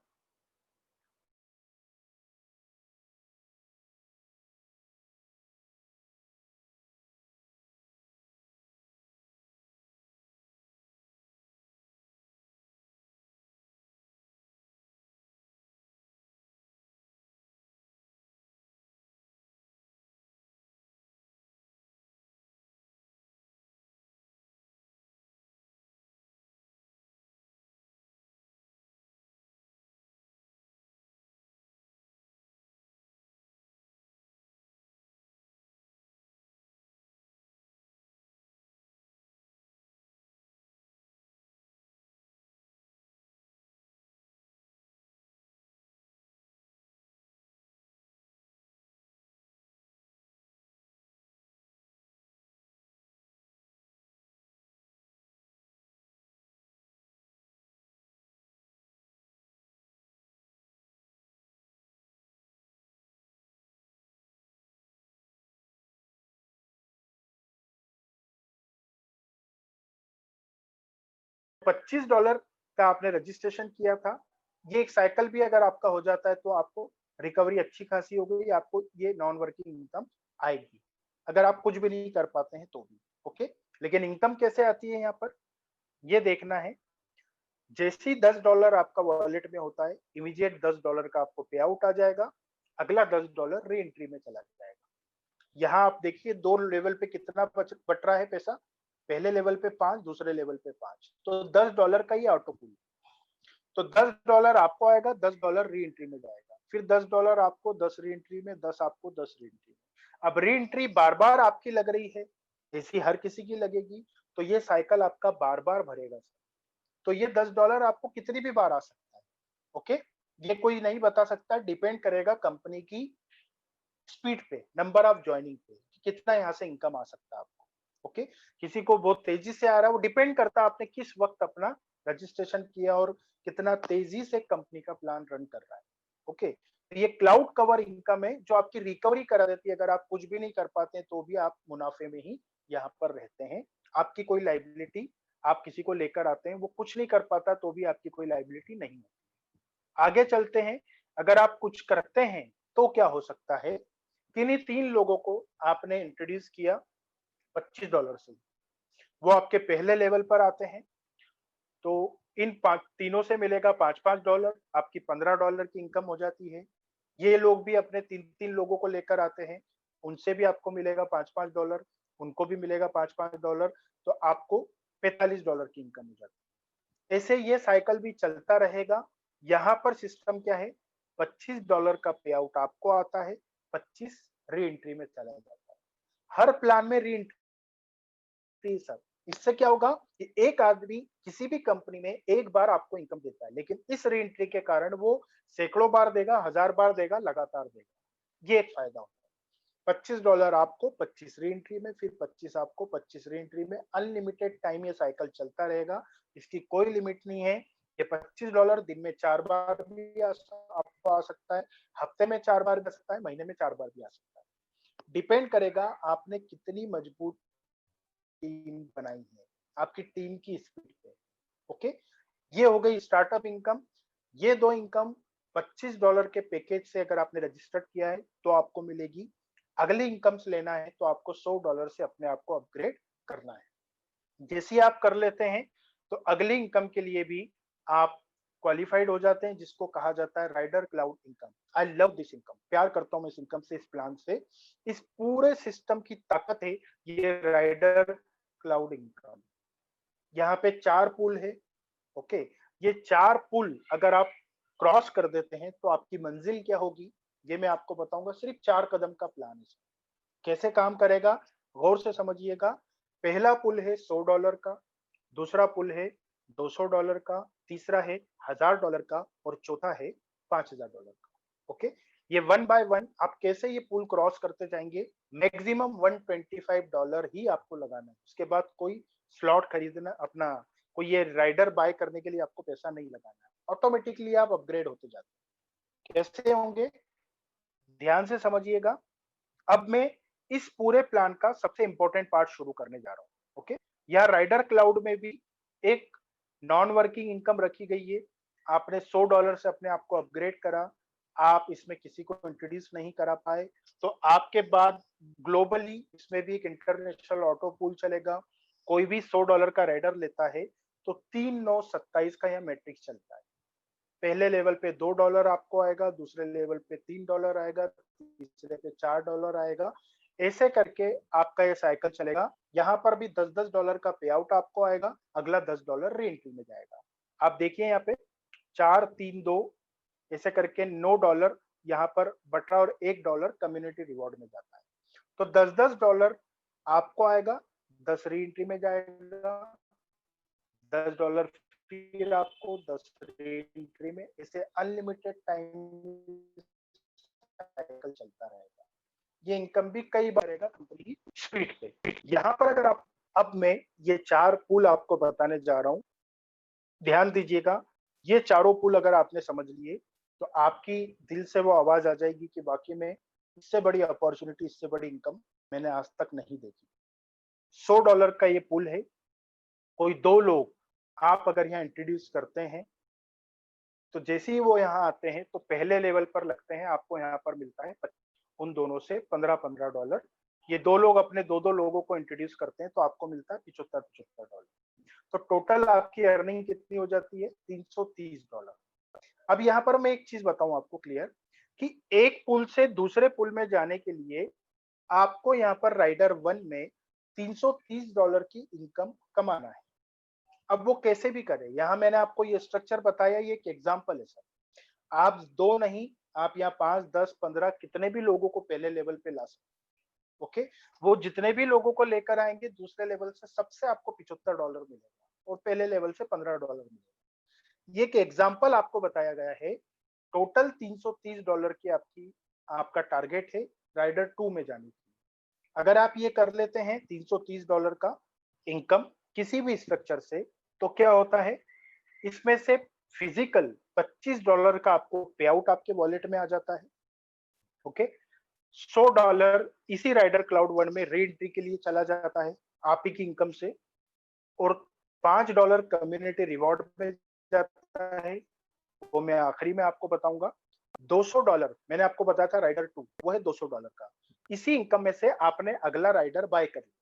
Speaker 1: $25 का आपने रजिस्ट्रेशन किया था, ये एक साइकिल भी अगर आपका हो जाता है तो आपको रिकवरी अच्छी खासी हो गई, आपको ये नॉन वर्किंग इनकम आएगी अगर आप कुछ भी नहीं कर पाते हैं तो भी। ओके, लेकिन इनकम कैसे आती है यहाँ पर ये देखना है। जैसे ही $10 आपका वॉलेट में होता है, इमीडिएट $10 का आपको पे आउट आ जाएगा, अगला $10 री एंट्री में चला जाएगा। यहाँ आप देखिए दो लेवल पे कितना बट रहा है पैसा, पहले लेवल पे 5, दूसरे लेवल पे 5, तो $10 का ही ऑटो पूल। तो $10 आपको आएगा, $10 री एंट्री में जाएगा, फिर $10 आपको, 10 री एंट्री में, 10 आपको, 10 री एंट्री में। अब री एंट्री बार बार आपकी लग रही है, ऐसी हर किसी की लगेगी, तो ये साइकिल आपका बार बार भरेगा। तो ये $10 आपको कितनी भी बार आ सकता है। ओके, ये कोई नहीं बता सकता, डिपेंड करेगा कंपनी की स्पीड पे, नंबर ऑफ ज्वाइनिंग पे, कितना यहाँ से इनकम आ सकता है आपको। ओके, किसी को बहुत तेजी से आ रहा है, वो डिपेंड करता है आपने किस वक्त अपना रजिस्ट्रेशन किया और कितना तेजी से कंपनी का प्लान रन कर रहा है। ओके, तो ये क्लाउड कवर इनकम है जो आपकी रिकवरी करा देती है। अगर आप कुछ भी नहीं कर पाते हैं तो भी आप मुनाफे में ही यहाँ पर रहते हैं। आपकी कोई लाइबिलिटी, आप किसी को लेकर आते हैं, वो कुछ नहीं कर पाता तो भी आपकी कोई लाइबिलिटी नहीं है। आगे चलते हैं, अगर आप कुछ करते हैं तो क्या हो सकता है। किन्हीं 3 लोगों को आपने इंट्रोड्यूस किया $25 से, वो आपके पहले लेवल पर आते हैं, तो इन 5 तीनों से मिलेगा $5-5, आपकी $15 की इनकम हो जाती है। ये लोग भी अपने 3-3 लोगों को लेकर आते हैं, उनसे भी आपको मिलेगा $5-5, उनको भी मिलेगा $5-5, तो आपको $45 की इनकम हो जाती है। ऐसे ये साइकिल भी चलता रहेगा। यहाँ पर सिस्टम क्या है, $25 का पे आउट आपको आता है, 25 री एंट्री में चला जाता है। हर प्लान में री एंट्री सर, इससे क्या होगा कि एक आदमी किसी भी कंपनी में एक बार आपको इनकम देता है, लेकिन इस री एंट्री के कारण वो सैकड़ों बार देगा, 1000 बार देगा, लगातार देगा। ये एक फायदा होता है। $25 आपको 25 री एंट्री में, फिर 25 आपको 25 री एंट्री में, अनलिमिटेड टाइम ये साइकिल चलता रहेगा। इसकी कोई लिमिट नहीं है। ये $25 दिन में 4 बार भी आपको आ सकता है, हफ्ते में 4 बार भी आ सकता है, महीने में 4 बार भी आ सकता है। डिपेंड करेगा आपने कितनी मजबूत टीम बनाई है, आपकी टीम की स्पीड पे। ओके, ये हो गई स्टार्टअप इनकम। ये दो इनकम $25 के पैकेज से अगर आपने रजिस्टर्ड किया है तो आपको मिलेगी। अगली इनकम्स लेना है तो आपको $100 से अपने आप को अपग्रेड करना है। जैसे ही आप कर लेते हैं तो अगली इनकम के लिए भी आप क्वालिफाइड हो जाते हैं, जिसको कहा जाता है rider cloud income. I love this income, प्यार करता हूं मैं इस इनकम से, इस प्लान से। इस पूरे सिस्टम की ताकत है ये राइडर क्लाउड इनकम। यहाँ पे 4 पुल है। ओके, ये 4 पुल अगर आप क्रॉस कर देते हैं तो आपकी मंजिल क्या होगी, ये मैं आपको बताऊंगा। सिर्फ 4 कदम का प्लान है। कैसे काम करेगा, गौर से समझिएगा। पहला पुल है $100 का, दूसरा पुल है $200 का, तीसरा है $1000 का और चौथा है $5000 का। ओके, ये वन बाय वन आप कैसे ये पुल क्रॉस करते जाएंगे। मैक्सिमम $125 ही आपको लगाना है, उसके बाद कोई स्लॉट खरीदना अपना, कोई ये राइडर बाय करने के लिए आपको पैसा नहीं लगाना है। ऑटोमेटिकली आप अपग्रेड होते जाते हैं। कैसे होंगे, ध्यान से समझिएगा। अब मैं इस पूरे प्लान का सबसे इंपॉर्टेंट पार्ट शुरू करने जा रहा हूँ। ओके, यहाँ राइडर क्लाउड में भी एक नॉन वर्किंग इनकम रखी गई है। आपने $100 से अपने आप को अपग्रेड करा, आप इसमें किसी को इंट्रोड्यूस नहीं करा पाए, तो आपके बाद ग्लोबली इसमें भी एक इंटरनेशनल ऑटो पूल चलेगा। कोई भी $100 का राइडर लेता है तो 3927 का यह मैट्रिक्स चलता है। पहले लेवल पे $2 आपको आएगा, दूसरे लेवल पे $3 आएगा, तीसरे पे $4 आएगा। ऐसे करके आपका ये साइकिल चलेगा। यहाँ पर भी $10-10 का पे आउट आपको आएगा, अगला $10 री एंट्री में जाएगा। आप देखिए यहाँ पे 4-3-2 ऐसे करके $9 यहाँ पर बटा और $1 कम्युनिटी रिवॉर्ड में जाता है। तो $10-10 आपको आएगा, 10 री एंट्री में जाएगा, $10 फिर आपको 10 एंट्री में, इसे अनलिमिटेड टाइम साइकिल चलता रहेगा। ये इनकम भी कई बार रहेगा कंपनी की स्पीड पे। यहाँ पर अगर आप, अब मैं ये 4 पुल आपको बताने जा रहा हूँ, ध्यान दीजिएगा। ये चारों पुल अगर आपने समझ लिए तो आपकी दिल से वो आवाज आ जाएगी कि वाकई में इससे बड़ी अपॉर्चुनिटी, इससे बड़ी इनकम मैंने आज तक नहीं देखी। $100 का ये पुल है। कोई 2 लोग आप अगर यहाँ इंट्रोड्यूस करते हैं तो जैसे ही वो यहाँ आते हैं तो पहले लेवल पर लगते हैं, आपको यहाँ पर मिलता है उन दोनों से $15-15। ये 2 लोग अपने 2-2 लोगों को इंट्रोड्यूस करते हैं तो आपको मिलता है $75-75। तो टोटल आपकी अर्निंग कितनी हो जाती है, $330। अब यहाँ पर मैं एक चीज बताऊं आपको क्लियर, कि एक पुल से दूसरे पुल में जाने के लिए आपको यहाँ पर राइडर 1 में $330 की इनकम कमाना है। अब वो कैसे भी करे, यहाँ मैंने आपको ये स्ट्रक्चर बताया, ये एक एग्जांपल है सर। आप 2 नहीं, आप यहाँ 5, 10, 15 कितने भी लोगों को पहले लेवल पे ला सकते हैं। ओके, वो जितने भी लोगों को लेकर आएंगे दूसरे लेवल से, सबसे आपको $75 मिलेगा और पहले लेवल से $15 मिलेगा। ये एक एग्जांपल आपको बताया गया है टोटल $330 की आपका टारगेट है राइडर 2 में जाने की। अगर आप ये कर लेते हैं $330 का इनकम किसी भी स्ट्रक्चर से, तो क्या होता है, इसमें से फिजिकल $25 का आपको पे आउट आपके वॉलेट में आ जाता है। ओके, $100 इसी राइडर क्लाउड वन में री एंट्री के लिए चला जाता है आप ही की इनकम से, और $5 कम्युनिटी रिवॉर्ड में जाता है, वो मैं आखिरी में आपको बताऊंगा। $200 मैंने आपको बताया था राइडर 2, वो है $200 का। इसी इनकम में से आपने अगला राइडर बाय कर लिया,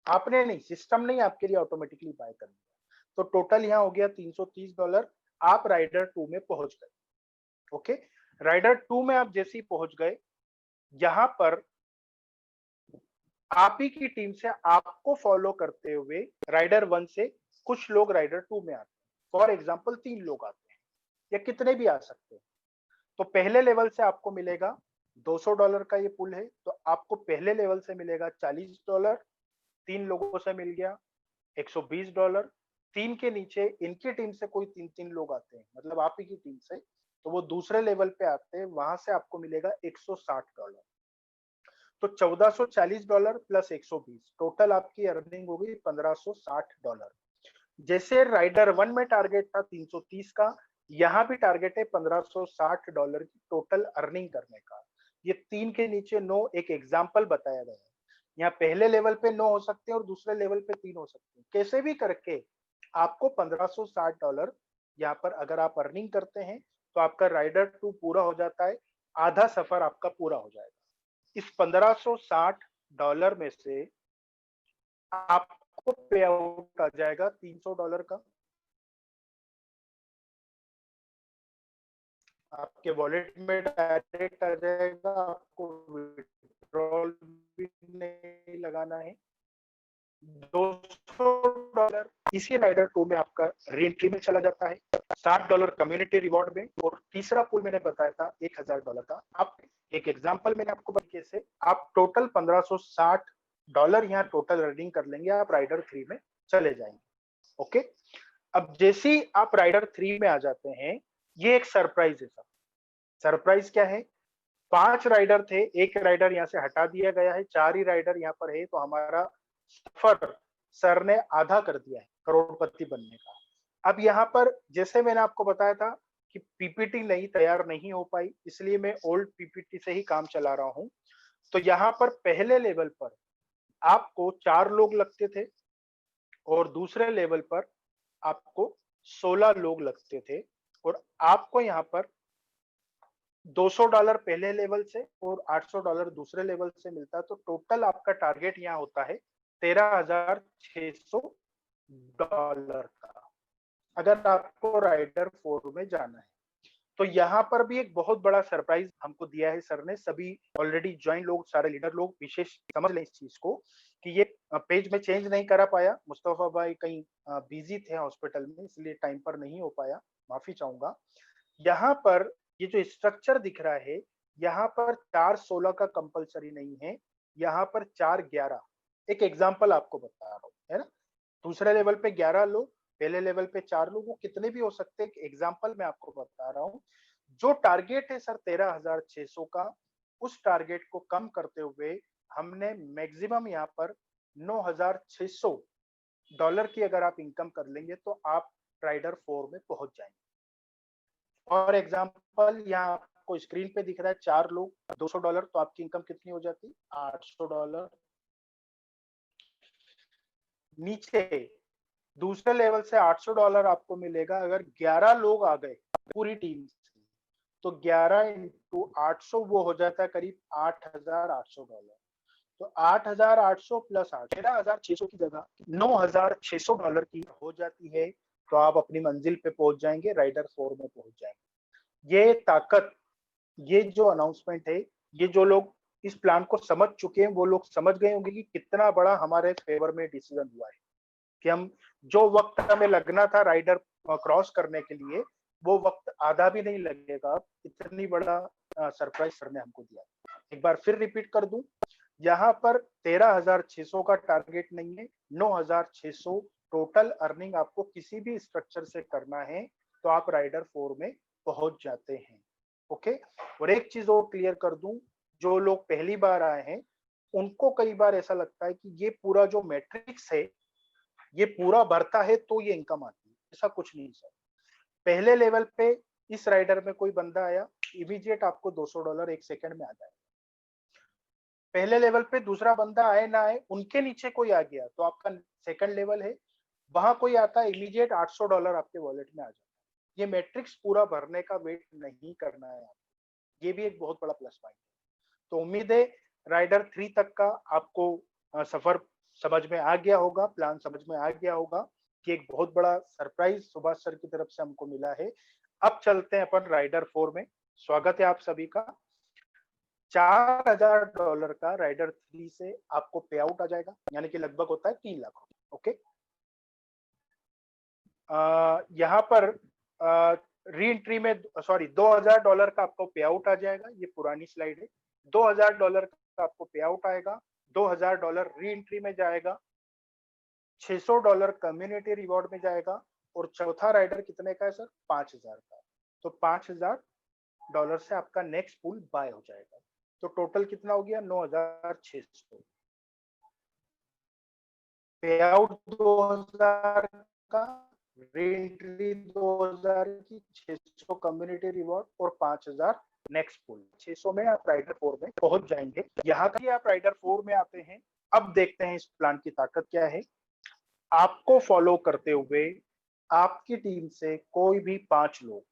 Speaker 1: आपने नहीं, सिस्टम ने आपके लिए ऑटोमेटिकली बाय कर लिया। तो टोटल यहाँ हो गया $330, आप राइडर 2 में पहुंच गए। ओके, राइडर 2 में आप जैसे ही पहुंच गए, यहाँ पर आप ही की टीम से आपको फॉलो करते हुए राइडर 1 से कुछ लोग राइडर 2 में आते हैं। फॉर एग्जाम्पल 3 लोग आते हैं या कितने भी आ सकते हैं। तो पहले लेवल से आपको मिलेगा $200 का, ये पुल है तो आपको पहले लेवल से मिलेगा $40, 3 लोगों से मिल गया $120। 3 के नीचे इनकी टीम से कोई 3-3 लोग आते हैं, मतलब आप ही की टीम से, तो वो दूसरे लेवल पे आते हैं, वहां से आपको मिलेगा $160। तो $1440 प्लस 120, टोटल आपकी अर्निंग होगी $1560। जैसे राइडर 1 में टारगेट था 330 का, यहाँ भी टारगेट है $1560 की टोटल अर्निंग करने का। ये 3 के नीचे 9 एक एग्जाम्पल बताया गया है। यहाँ पहले लेवल पे 9 हो सकते हैं और दूसरे लेवल पे 3 हो सकते हैं। कैसे भी करके आपको $1560 यहाँ पर अगर आप अर्निंग करते हैं तो आपका राइडर 2 पूरा हो जाता है, आधा सफर आपका पूरा हो जाएगा। इस $1560 में से आपको पे आउट आ जाएगा $300 का, आपके वॉलेट में डायरेक्ट आ जाएगा, आपको विड्रॉल भी नहीं लगाना है। $200 इसी राइडर 2 में आपका रीएंट्री में चला जाता है, $60 कम्युनिटी रिवॉर्ड में, और तीसरा पूल मैंने बताया था $1000 का। आप एक एग्जांपल मैंने आपको बताया से आप टोटल $1560 यहाँ टोटल अर्निंग कर लेंगे, आप राइडर 3 में चले जाएंगे। ओके, अब जैसे ही आप राइडर 3 में आ जाते हैं, ये एक सरप्राइज है सर। सरप्राइज क्या है, 5 राइडर थे, एक राइडर यहाँ से हटा दिया गया है, 4 ही राइडर यहाँ पर है, तो हमारा सफर सर ने आधा कर दिया है करोड़पति बनने का। अब यहाँ पर जैसे मैंने आपको बताया था कि पीपीटी नहीं तैयार नहीं हो पाई, इसलिए मैं ओल्ड पीपीटी से ही काम चला रहा हूँ। तो यहाँ पर पहले लेवल पर आपको 4 लोग लगते थे और दूसरे लेवल पर आपको 16 लोग लगते थे, और आपको यहाँ पर $200 पहले लेवल से और $800 दूसरे लेवल से मिलता है। तो टोटल आपका टारगेट यहाँ होता है $13,600 का, अगर आपको राइडर 4 में जाना है। तो यहाँ पर भी एक बहुत बड़ा सरप्राइज हमको दिया है सर ने। सभी ऑलरेडी ज्वाइन लोग, सारे लीडर लोग विशेष समझ लें इस चीज को कि ये पेज में चेंज नहीं करा पाया, मुस्तफा भाई कहीं बिजी थे हॉस्पिटल में, इसलिए टाइम पर नहीं हो पाया, माफी चाहूंगा। यहाँ पर ये जो स्ट्रक्चर दिख रहा है, यहाँ पर 4-16 का कंपलसरी नहीं है, यहाँ पर 4-11, एक एग्जाम्पल आपको बता रहा हूँ, है ना। दूसरे लेवल पे 11 लोग, पहले लेवल पे 4 लोग, वो कितने भी हो सकते हैं, एग्जाम्पल मैं आपको बता रहा हूँ। जो टारगेट है सर 13,600 का, उस टारगेट को कम करते हुए हमने मैक्सिमम यहाँ पर $9,600 की अगर आप इनकम कर लेंगे तो आप राइडर 4 में पहुंच जाएंगे। और एग्जाम्पल यहाँ आपको स्क्रीन पे दिख रहा है, 4 लोग $200, तो आपकी इनकम कितनी हो जाती, $800। नीचे दूसरे लेवल से $800 आपको मिलेगा अगर 11 लोग आ गए पूरी टीम से, तो 11 इंटू 800 वो हो जाता है करीब $8,800। तो 8,800 प्लस 13,600 की जगह $9,600 की हो जाती है, तो आप अपनी मंजिल पे पहुंच जाएंगे, राइडर 4 में पहुंच जाएंगे। ये ताकत, ये जो अनाउंसमेंट है, ये जो लोग इस प्लान को समझ चुके हैं वो लोग समझ गए होंगे कि कितना बड़ा हमारे फेवर में डिसीजन हुआ है, कि हम जो वक्त हमें लगना था राइडर क्रॉस करने के लिए, वो वक्त आधा भी नहीं लगेगा। इतनी बड़ा सरप्राइज सर ने हमको दिया। एक बार फिर रिपीट कर दूं, यहाँ पर 13,600 का टारगेट नहीं है, 9,600 टोटल अर्निंग आपको किसी भी स्ट्रक्चर से करना है, तो आप राइडर 4 में पहुंच जाते हैं। ओके। और एक चीज और क्लियर कर दूं, जो लोग पहली बार आए हैं उनको कई बार ऐसा लगता है कि ये पूरा जो मैट्रिक्स है ये पूरा भरता है तो ये इनकम आती है। ऐसा कुछ नहीं सर। पहले लेवल पे इस राइडर में कोई बंदा आया, इमीडिएट आपको $200 एक सेकंड में आ जाएगा। पहले लेवल पे दूसरा बंदा आए ना आए, उनके नीचे कोई आ गया तो आपका सेकंड लेवल है, वहां कोई आता है, इमीडिएट $800 आपके वॉलेट में आ जाता है। ये मैट्रिक्स पूरा भरने का वेट नहीं करना है आपको, ये भी एक बहुत बड़ा प्लस पॉइंट है। तो उम्मीद है राइडर 3 तक का आपको सफर समझ में आ गया होगा, प्लान समझ में आ गया होगा कि एक बहुत बड़ा सरप्राइज सुभाष सर की तरफ से हमको मिला है। अब चलते हैं अपन राइडर 4 में। स्वागत है आप सभी का। $4000 का राइडर 3 से आपको पे आउट आ जाएगा, यानी कि लगभग होता है 3 लाख रुपए। ओके। यहाँ पर री एंट्री में सॉरी $2000 का आपको पे आउट आ जाएगा। ये पुरानी स्लाइड है। $2000 का आपको पे आउट आएगा, $2000 री एंट्री में जाएगा, $600 कम्युनिटी रिवॉर्ड में जाएगा, और चौथा राइडर कितने का है सर? 5000 का। तो $5000 से आपका नेक्स्ट पूल बाय हो जाएगा। तो टोटल कितना हो गया? 9600। पे आउट 2000 का, री एंट्री 2000 की, 600 कम्युनिटी रिवॉर्ड और 5000 नेक्स्ट पूल। 600 में आप राइडर 4 में पहुंच जाएंगे। यहाँ का आप राइडर 4 में आते हैं। अब देखते हैं इस प्लान की ताकत क्या है। आपको फॉलो करते हुए आपकी टीम से कोई भी 5 लोग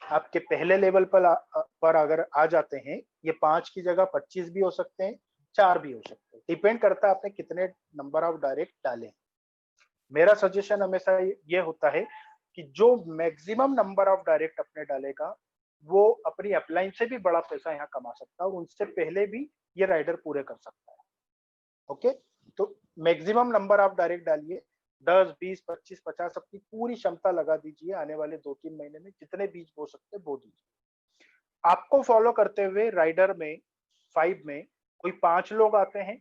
Speaker 1: आपके पहले लेवल पर अगर आ जाते हैं, ये 5 की जगह 25 भी हो सकते हैं, 4 भी हो सकते हैं, डिपेंड करता है आपने कितने नंबर ऑफ डायरेक्ट डाले। मेरा सजेशन हमेशा ये होता है कि जो मैक्सिमम नंबर ऑफ डायरेक्ट अपने डालेगा वो अपनी अपलाइन से भी बड़ा पैसा यहाँ कमा सकता है और उनसे पहले भी ये राइडर पूरे कर सकता है। ओके। तो मैक्सिमम नंबर ऑफ डायरेक्ट डालिए, 10, 20, 25, 50 अपनी पूरी क्षमता लगा दीजिए। आने वाले 2-3 महीने में जितने बीज बो सकते बो दीजिए। आपको फॉलो करते हुए राइडर में 5 में कोई 5 लोग आते हैं।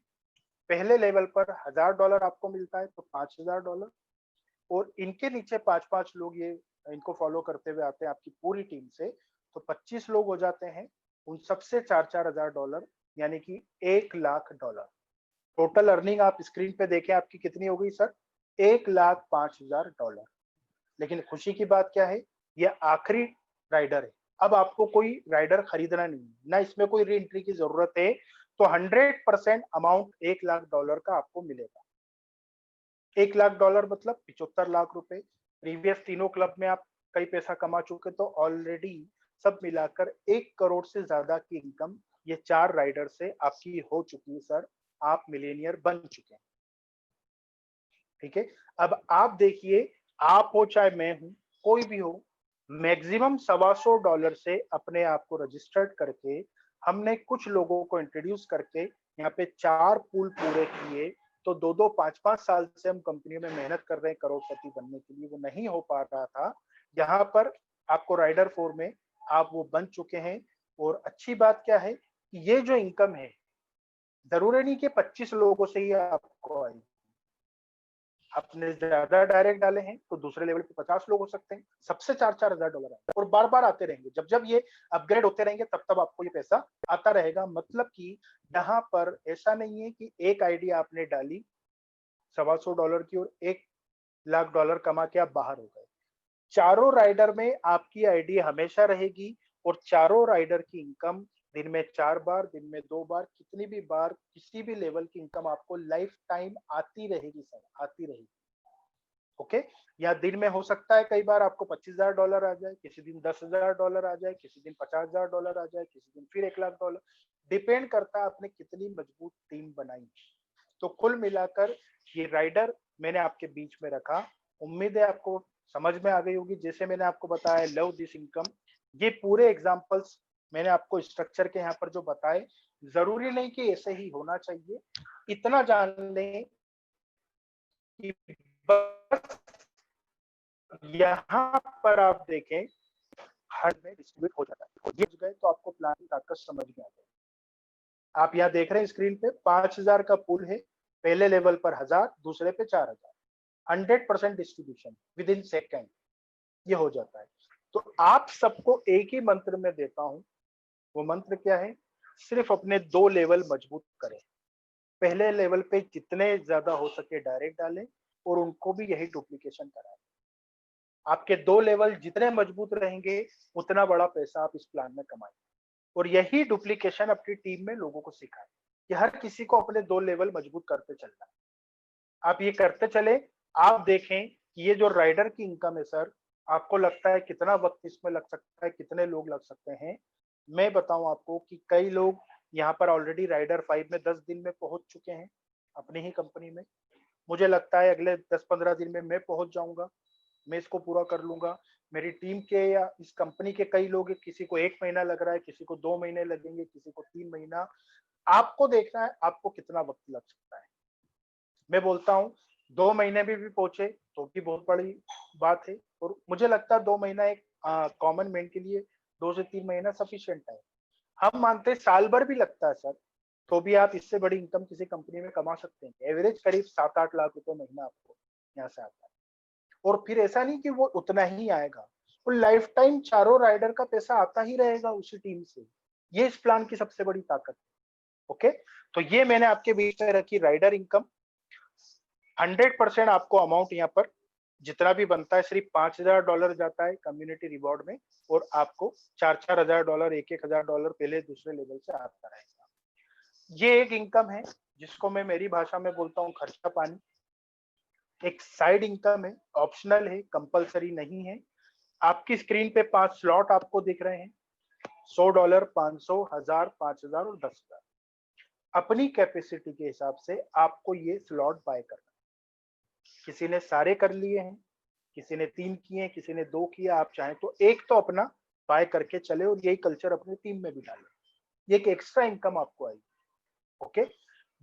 Speaker 1: पहले लेवल पर $1000 आपको मिलता है, तो $5000, और इनके नीचे 5-5 लोग ये इनको फॉलो करते हुए आते हैं आपकी पूरी टीम से, तो 25 लोग हो जाते हैं। उन सबसे $4-4000 यानी कि $1,00,000। टोटल अर्निंग आप स्क्रीन पे देखें आपकी कितनी हो गई सर? $1,05,000। लेकिन खुशी की बात क्या है, ये आखिरी राइडर है। अब आपको कोई राइडर खरीदना नहीं है, ना इसमें कोई री एंट्री की जरूरत है। तो 100% अमाउंट $1,00,000 का आपको मिलेगा। $1,00,000 मतलब 75 लाख रुपए। प्रीवियस तीनों क्लब में आप कई पैसा कमा चुके, तो ऑलरेडी सब मिलाकर 1 करोड़ से ज्यादा की इनकम ये 4 राइडर से आपकी हो चुकी है सर। आप मिलेनियर बन चुके हैं। ठीक है। अब आप देखिए, आप हो चाहे मैं हूं, कोई भी हो, मैक्सिमम $125 से अपने आप को रजिस्टर्ड करके हमने कुछ लोगों को इंट्रोड्यूस करके यहाँ पे 4 पूल पूरे किए। तो 2-2, 5-5 साल से हम कंपनी में मेहनत कर रहे हैं करोड़पति बनने के लिए, वो नहीं हो पा रहा था। यहाँ पर आपको राइडर 4 में आप वो बन चुके हैं। और अच्छी बात क्या है कि ये जो इनकम है जरूरी नहीं कि 25 लोगों से ही आपको आई। आपने ज्यादा डायरेक्ट डाले हैं तो दूसरे लेवल पे 50 लोग हो सकते हैं, सबसे $4-4 आए और बार बार आते रहेंगे। जब जब ये अपग्रेड होते रहेंगे तब तब आपको ये पैसा आता रहेगा। मतलब कि यहाँ पर ऐसा नहीं है कि एक आईडी आपने डाली $125 की और $1,00,000 कमा के आप बाहर हो गए। चारों राइडर में आपकी आईडी हमेशा रहेगी और चारों राइडर की इनकम दिन में 4 बार, दिन में 2 बार, कितनी भी बार किसी भी लेवल की इनकम आपको लाइफ टाइम आती रहेगी सर, आती रहेगी। ओके। या दिन में हो सकता है कई बार आपको $25,000 आ जाए, किसी दिन $10,000 आ जाए, किसी दिन $50,000 आ जाए, किसी दिन फिर $1,00,000। डिपेंड करता है आपने कितनी मजबूत टीम बनाई। तो कुल मिलाकर ये राइडर मैंने आपके बीच में रखा। उम्मीद है आपको समझ में आ गई होगी। जैसे मैंने आपको बताया लव दिस इनकम, ये पूरे एग्जांपल्स मैंने आपको स्ट्रक्चर के यहाँ पर जो बताए, जरूरी नहीं कि ऐसे ही होना चाहिए। इतना जान लें कि बस यहाँ पर आप देखें हर में डिस्ट्रीब्यूट हो जाता है। ये गए तो आपको प्लान की ताकत समझ में आ जाए। आप यहाँ देख रहे हैं स्क्रीन पे 5000 का पूल है, पहले लेवल पर 1000, दूसरे पे 4000। 100% डिस्ट्रीब्यूशन विद इन सेकेंड ये हो जाता है। तो आप सबको एक ही मंत्र में देता हूं वो मंत्र क्या है? सिर्फ अपने 2 लेवल मजबूत करें। पहले लेवल पे जितने ज्यादा हो सके डायरेक्ट डालें और उनको भी यही डुप्लीकेशन कराएं। आपके 2 लेवल जितने मजबूत रहेंगे, उतना बड़ा पैसा आप इस प्लान में कमाएंगे। और यही डुप्लीकेशन अपनी टीम में लोगों को सिखाएं कि हर किसी को अपने 2 लेवल मजबूत करते चलना है। आप ये करते चले, आप देखें कि ये जो राइडर की इनकम है सर, आपको लगता है कितना वक्त इसमें लग सकता है, कितने लोग लग सकते हैं? मैं बताऊं आपको कि कई लोग यहाँ पर ऑलरेडी राइडर 5 में 10 दिन में पहुंच चुके हैं अपनी ही कंपनी में। मुझे लगता है अगले 10-15 दिन में मैं पहुंच जाऊंगा, मैं इसको पूरा कर लूंगा। मेरी टीम के या इस कंपनी के कई लोग हैं, किसी को 1 महीना लग रहा है, किसी को 2 महीने लगेंगे, किसी को 3 महीना। आपको देखना है आपको कितना वक्त लग सकता है। मैं बोलता हूँ 2 महीने भी पहुंचे तो भी बहुत बड़ी बात है। और मुझे लगता है 2 महीना एक कॉमन मैन के लिए 2 से 3 महीना सफिशिएंट है। हम मानते हैं साल भर भी लगता है सर, तो भी आप इससे बड़ी इनकम किसी कंपनी में कमा सकते हैं। एवरेज करीब 7-8 लाख रुपए महीना आपको यहाँ से आता है। और फिर ऐसा नहीं कि वो उतना ही आएगा, वो लाइफ टाइम चारों राइडर का पैसा आता ही रहेगा उसी टीम से। ये इस प्लान की सबसे बड़ी ताकत है। ओके, तो ये मैंने आपके बीच में रखी राइडर इनकम। 100% आपको अमाउंट यहाँ पर जितना भी बनता है सिर्फ $5000 जाता है कम्युनिटी रिवॉर्ड में, और आपको 4-4 हजार डॉलर, 1-1 हजार डॉलर पहले दूसरे लेवल से आता रहेगा। ये एक इनकम है जिसको मैं मेरी भाषा में बोलता हूँ खर्चा पानी। एक साइड इनकम है, ऑप्शनल है, कंपलसरी नहीं है। आपकी स्क्रीन पे 5 स्लॉट आपको दिख रहे हैं, $100, 500, 1000, 5000 और 10,000। अपनी कैपेसिटी के हिसाब से आपको ये स्लॉट बाय करना। किसी ने सारे कर लिए हैं, किसी ने 3 किए, किसी ने 2 किया। आप चाहें तो एक तो अपना बाय करके चले और यही कल्चर अपनी टीम में भी डालें। ये एक एक्स्ट्रा इनकम आपको आएगी। ओके,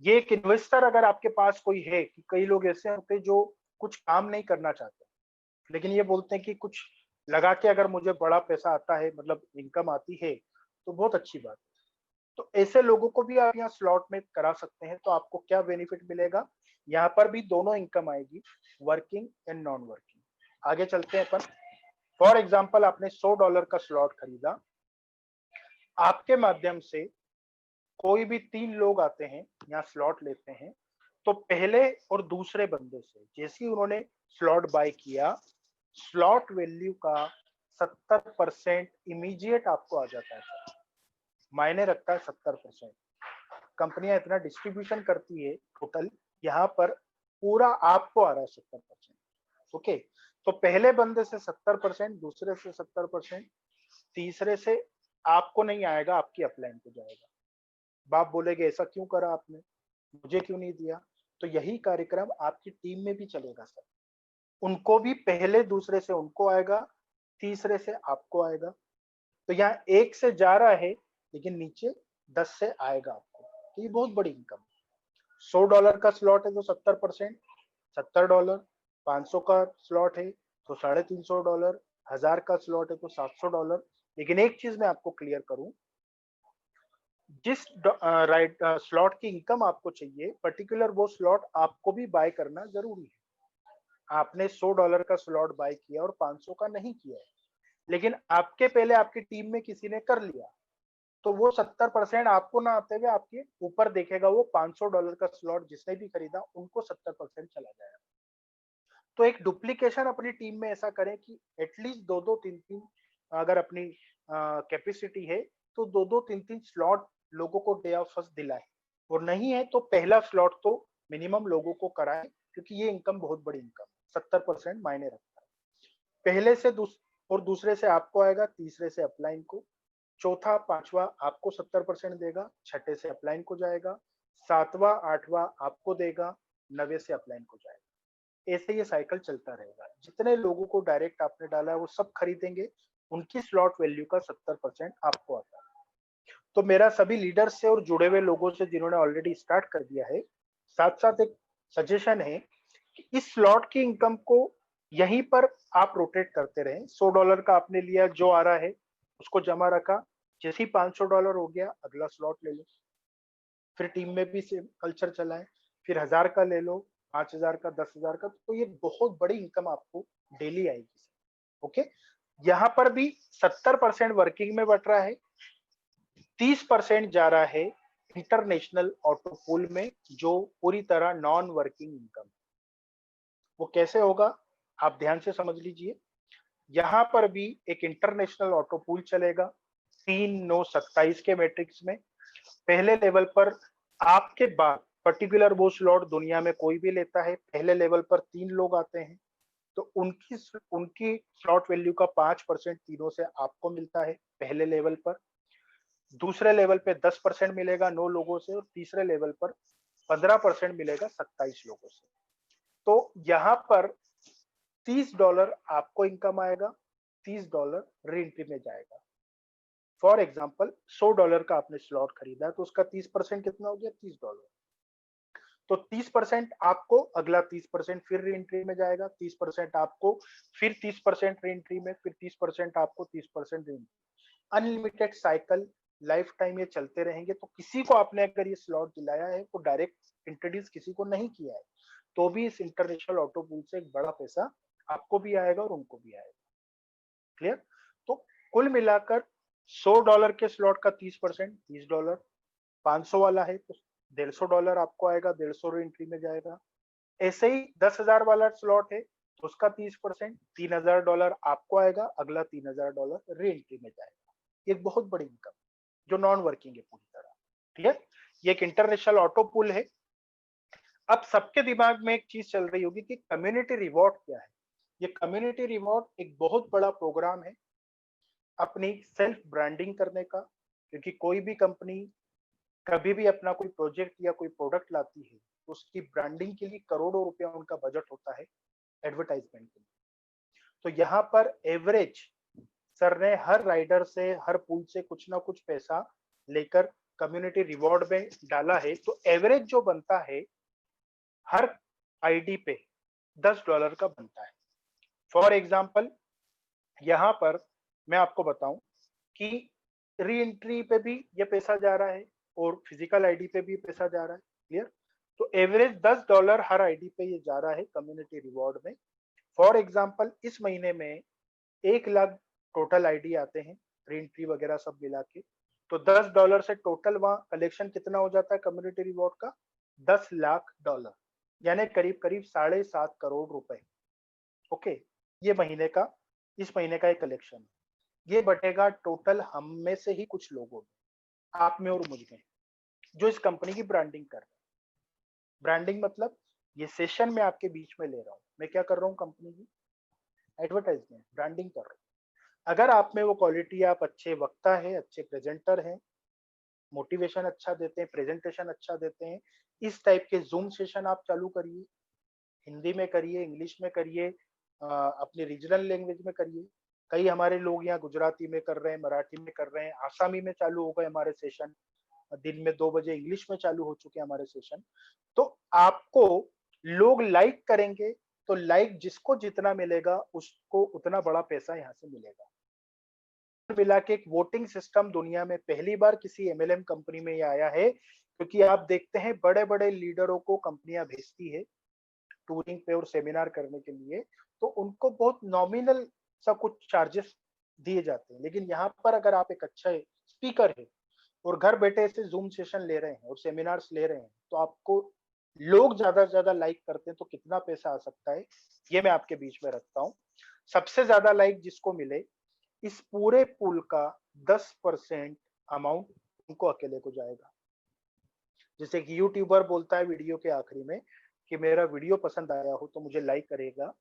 Speaker 1: ये एक इन्वेस्टर अगर आपके पास कोई है, कि कई लोग ऐसे होते हैं जो कुछ काम नहीं करना चाहते, लेकिन ये बोलते हैं कि कुछ लगा के अगर मुझे बड़ा पैसा आता है, मतलब इनकम आती है, तो बहुत अच्छी बात है। तो ऐसे लोगों को भी आप यहाँ स्लॉट में करा सकते हैं। तो आपको क्या बेनिफिट मिलेगा? यहाँ पर भी दोनों इनकम आएगी, वर्किंग एंड नॉन वर्किंग। आगे चलते हैं अपन। फॉर एग्जाम्पल आपने $100 का स्लॉट खरीदा, आपके माध्यम से कोई भी 3 लोग आते हैं, यहाँ स्लॉट लेते हैं, तो पहले और दूसरे बंदे से जैसे ही उन्होंने स्लॉट बाय किया, स्लॉट वैल्यू का 70% इमीडिएट आपको आ जाता है सर। मायने रखता है 70%। कंपनियां इतना डिस्ट्रीब्यूशन करती है टोटल, यहाँ पर पूरा आपको आ रहा है 70%। ओके, तो पहले बंदे से 70%, दूसरे से 70%, तीसरे से आपको नहीं आएगा, आपकी अपलाइन को जाएगा। बाप बोलेगे ऐसा क्यों करा आपने, मुझे क्यों नहीं दिया? तो यही कार्यक्रम आपकी टीम में भी चलेगा सर। उनको भी पहले दूसरे से उनको आएगा, तीसरे से आपको आएगा। तो यहाँ 1 से जा रहा है, लेकिन नीचे 10 से आएगा आपको। तो ये बहुत बड़ी इनकम। $100 का स्लॉट है तो 70%, $70। 500 का स्लॉट है तो $350। 1000 का स्लॉट है तो $700। लेकिन एक चीज मैं आपको क्लियर करूं, जिस राइट स्लॉट की इनकम आपको चाहिए पर्टिकुलर, वो स्लॉट आपको भी बाय करना जरूरी है। आपने $100 का स्लॉट बाय किया और 500 का नहीं किया है, लेकिन आपके पहले आपकी टीम में किसी ने कर लिया, तो वो 70% आपको ना आते हुए आपके ऊपर देखेगा, वो $500 का स्लॉट जिसने भी खरीदा उनको 70% चला जाएगा। तो एक डुप्लीकेशन अपनी टीम में ऐसा करें कि एटलीस्ट 2-2, 3-3, अगर अपनी कैपेसिटी है तो 2-2, 3-3 स्लॉट लोगों को डे ऑफ फर्स्ट दिलाए, और नहीं है तो पहला स्लॉट तो मिनिमम लोगों को कराए, क्योंकि ये इनकम बहुत बड़ी इनकम, 70% मायने रखता है। पहले से और दूसरे से आपको आएगा, तीसरे से अपलाइन को, चौथा पांचवा आपको 70% देगा, छठे से अपलाइन को जाएगा, सातवां आठवां आपको देगा, 9वें से अपलाइन को जाएगा। ऐसे ये साइकिल चलता रहेगा। जितने लोगों को डायरेक्ट आपने डाला है वो सब खरीदेंगे, उनकी स्लॉट वैल्यू का 70% आपको आता है। तो मेरा सभी लीडर से और जुड़े हुए लोगों से जिन्होंने ऑलरेडी स्टार्ट कर दिया है, साथ साथ एक सजेशन है कि इस स्लॉट की इनकम को यहीं पर आप रोटेट करते रहें। $100 का आपने लिया, जो आ रहा है उसको जमा रखा, जैसे ही $500 हो गया अगला स्लॉट ले लो, फिर टीम में भी सेम कल्चर चलाएं, फिर 1000 का ले लो, 5000 का, 10,000 का। तो ये बहुत बड़ी इनकम आपको डेली आएगी। ओके, यहाँ पर भी 70% वर्किंग में बट रहा है, 30% जा रहा है इंटरनेशनल ऑटो पूल में, जो पूरी तरह नॉन वर्किंग इनकम। वो कैसे होगा, आप ध्यान से समझ लीजिए। यहाँ पर भी एक इंटरनेशनल ऑटो पूल चलेगा 3-9-27 के मैट्रिक्स में। पहले लेवल पर आपके बाद पर्टिकुलर वो स्लॉट दुनिया में कोई भी लेता है, पहले लेवल पर 3 लोग आते हैं, तो उनकी स्लॉट वैल्यू का 5% तीनों से आपको मिलता है पहले लेवल पर। दूसरे लेवल पे 10% मिलेगा 9 लोगों से, और तीसरे लेवल पर 15% मिलेगा 27 लोगों से। तो यहाँ पर $30 आपको इनकम आएगा, $30 रीएंट्री में जाएगा। फॉर एग्जाम्पल $100 का आपने स्लॉट खरीदा, तो उसका 30% कितना हो गया, $30। तो 30% आपको, अगला 30% फिर रीएंट्री में जाएगा, 30% आपको, फिर 30% रीएंट्री में, फिर 30% आपको, 30% re-entry. Unlimited cycle, life time ये चलते रहेंगे। तो किसी को आपने अगर ये स्लॉट दिलाया है, तो डायरेक्ट इंट्रोड्यूस किसी को नहीं किया है, तो भी इस इंटरनेशनल ऑटो पूल से एक बड़ा पैसा आपको भी आएगा और उनको भी आएगा। क्लियर? तो कुल मिलाकर $100 के स्लॉट का 30% $30, 500 वाला है तो $150 आपको आएगा, 150 रीएंट्री में जाएगा। ऐसे ही 10,000 वाला स्लॉट है तो उसका 30% $3,000 आपको आएगा, अगला $3,000 रीएंट्री में जाएगा। ये एक बहुत बड़ी इनकम जो नॉन वर्किंग है पूरी तरह। क्लियर? ये एक इंटरनेशनल ऑटो पूल है। अब सबके दिमाग में एक चीज चल रही होगी कि कम्युनिटी रिवॉर्ड क्या है। ये कम्युनिटी रिवॉर्ड एक बहुत बड़ा प्रोग्राम है अपनी सेल्फ ब्रांडिंग करने का, क्योंकि कोई भी कंपनी कभी भी अपना कोई प्रोजेक्ट या कोई प्रोडक्ट लाती है तो उसकी ब्रांडिंग के लिए करोड़ों रुपया उनका बजट होता है एडवर्टाइजमेंट के लिए। तो यहाँ पर एवरेज सर ने हर राइडर से, हर पूल से कुछ ना कुछ पैसा लेकर कम्युनिटी रिवॉर्ड में डाला है, तो एवरेज जो बनता है हर आईडी पे $10 का बनता है। फॉर एग्जाम्पल यहाँ पर मैं आपको बताऊं कि री एंट्री पे भी ये पैसा जा रहा है और फिजिकल आईडी पे भी पैसा जा रहा है। क्लियर? तो एवरेज $10 हर आईडी पे ये जा रहा है कम्युनिटी रिवॉर्ड में। फॉर एग्जाम्पल इस महीने में 1 लाख टोटल आईडी आते हैं, री एंट्री वगैरह सब मिला के, तो $10 से टोटल वहां कलेक्शन कितना हो जाता है कम्युनिटी रिवॉर्ड का, $10 लाख, यानी करीब करीब 7.5 करोड़ रुपए। ओके, ये महीने का, इस महीने का एक कलेक्शन है। ये बटेगा टोटल हम में से ही कुछ लोगों में, आप में और मुझ में, जो इस कंपनी की ब्रांडिंग कर रहे हैं। ब्रांडिंग मतलब ये सेशन में आपके बीच में ले रहा हूँ, मैं क्या कर रहा हूँ, कंपनी की एडवर्टाइजमेंट, ब्रांडिंग कर रहा हूँ। अगर आप में वो क्वालिटी, आप अच्छे वक्ता है, अच्छे प्रेजेंटर हैं, मोटिवेशन अच्छा देते हैं, प्रेजेंटेशन अच्छा देते हैं, इस टाइप के जूम सेशन आप चालू करिए। हिंदी में करिए, इंग्लिश में करिए, अपने रीजनल लैंग्वेज में करिए। कई हमारे लोग यहाँ गुजराती में कर रहे हैं, मराठी में कर रहे हैं, आसामी में चालू हो गए हमारे सेशन, दिन में 2 बजे इंग्लिश में चालू हो चुके हैं हमारे सेशन। तो आपको लोग लाइक करेंगे, तो लाइक जिसको जितना मिलेगा उसको उतना बड़ा पैसा यहाँ से मिलेगा। मिला के एक वोटिंग सिस्टम दुनिया में पहली बार किसी एमएलएम कंपनी में ये आया है, क्योंकि आप देखते हैं बड़े बड़े लीडरों को कंपनियां भेजती है टूरिंग पे और सेमिनार करने के लिए, तो उनको बहुत नॉमिनल सा कुछ चार्जेस दिए जाते हैं। लेकिन यहाँ पर अगर आप एक अच्छा स्पीकर है और घर बैठे ऐसे जूम सेशन ले रहे हैं और सेमिनार्स ले रहे हैं, तो आपको लोग ज्यादा से ज्यादा लाइक करते हैं, तो कितना पैसा आ सकता है ये मैं आपके बीच में रखता हूँ। सबसे ज्यादा लाइक जिसको मिले, इस पूरे पूल का 10% अमाउंट उनको अकेले को जाएगा। जैसे कि यूट्यूबर बोलता है वीडियो के आखिरी में कि मेरा वीडियो पसंद आया हो तो मुझे लाइक करेगा,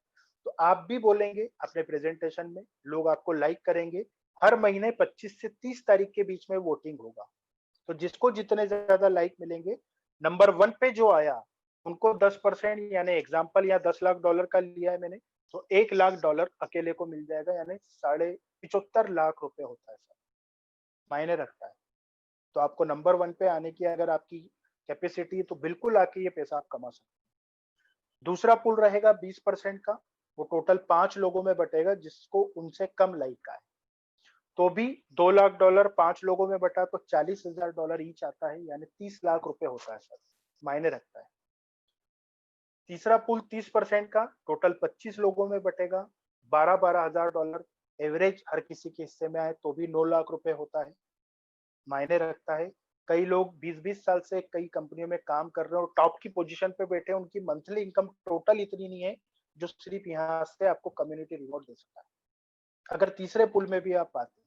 Speaker 1: तो आप भी बोलेंगे अपने प्रेजेंटेशन में, लोग आपको लाइक करेंगे। हर महीने 25 से 30 तारीख के बीच में वोटिंग होगा, तो जिसको जितने ज्यादा लाइक मिलेंगे, नंबर 1 पे जो आया उनको 10%, यानी एग्जाम्पल यहाँ $10 लाख का लिया है मैंने, तो $1 लाख अकेले को मिल जाएगा, यानी 75 लाख रुपए होता है सर, मायने रखता है। तो आपको नंबर 1 पे आने की अगर आपकी कैपेसिटी है तो बिल्कुल आके ये पैसा आप कमा सकते हैं। दूसरा पुल रहेगा 20% का, वो टोटल 5 लोगों में बटेगा जिसको उनसे कम लाइक आए, तो भी $2 लाख 5 लोगों में बटा तो $40,000 ईच आता है, यानी 30 लाख रुपए होता है सर, मायने रखता है। तीसरा पुल 30% का, टोटल 25 लोगों में बटेगा, 12-12 हजार डॉलर एवरेज हर किसी के हिस्से में आए तो भी 9 लाख रुपए होता है, मायने रखता है। कई लोग 20-20 साल से कई कंपनियों में काम कर रहे हैं और टॉप की पोजीशन पे बैठे हैं, उनकी मंथली इनकम टोटल इतनी नहीं है, जो सिर्फ यहाँ से आपको कम्युनिटी रिवॉर्ड दे सकता है। अगर तीसरे पूल में भी आप आते हैं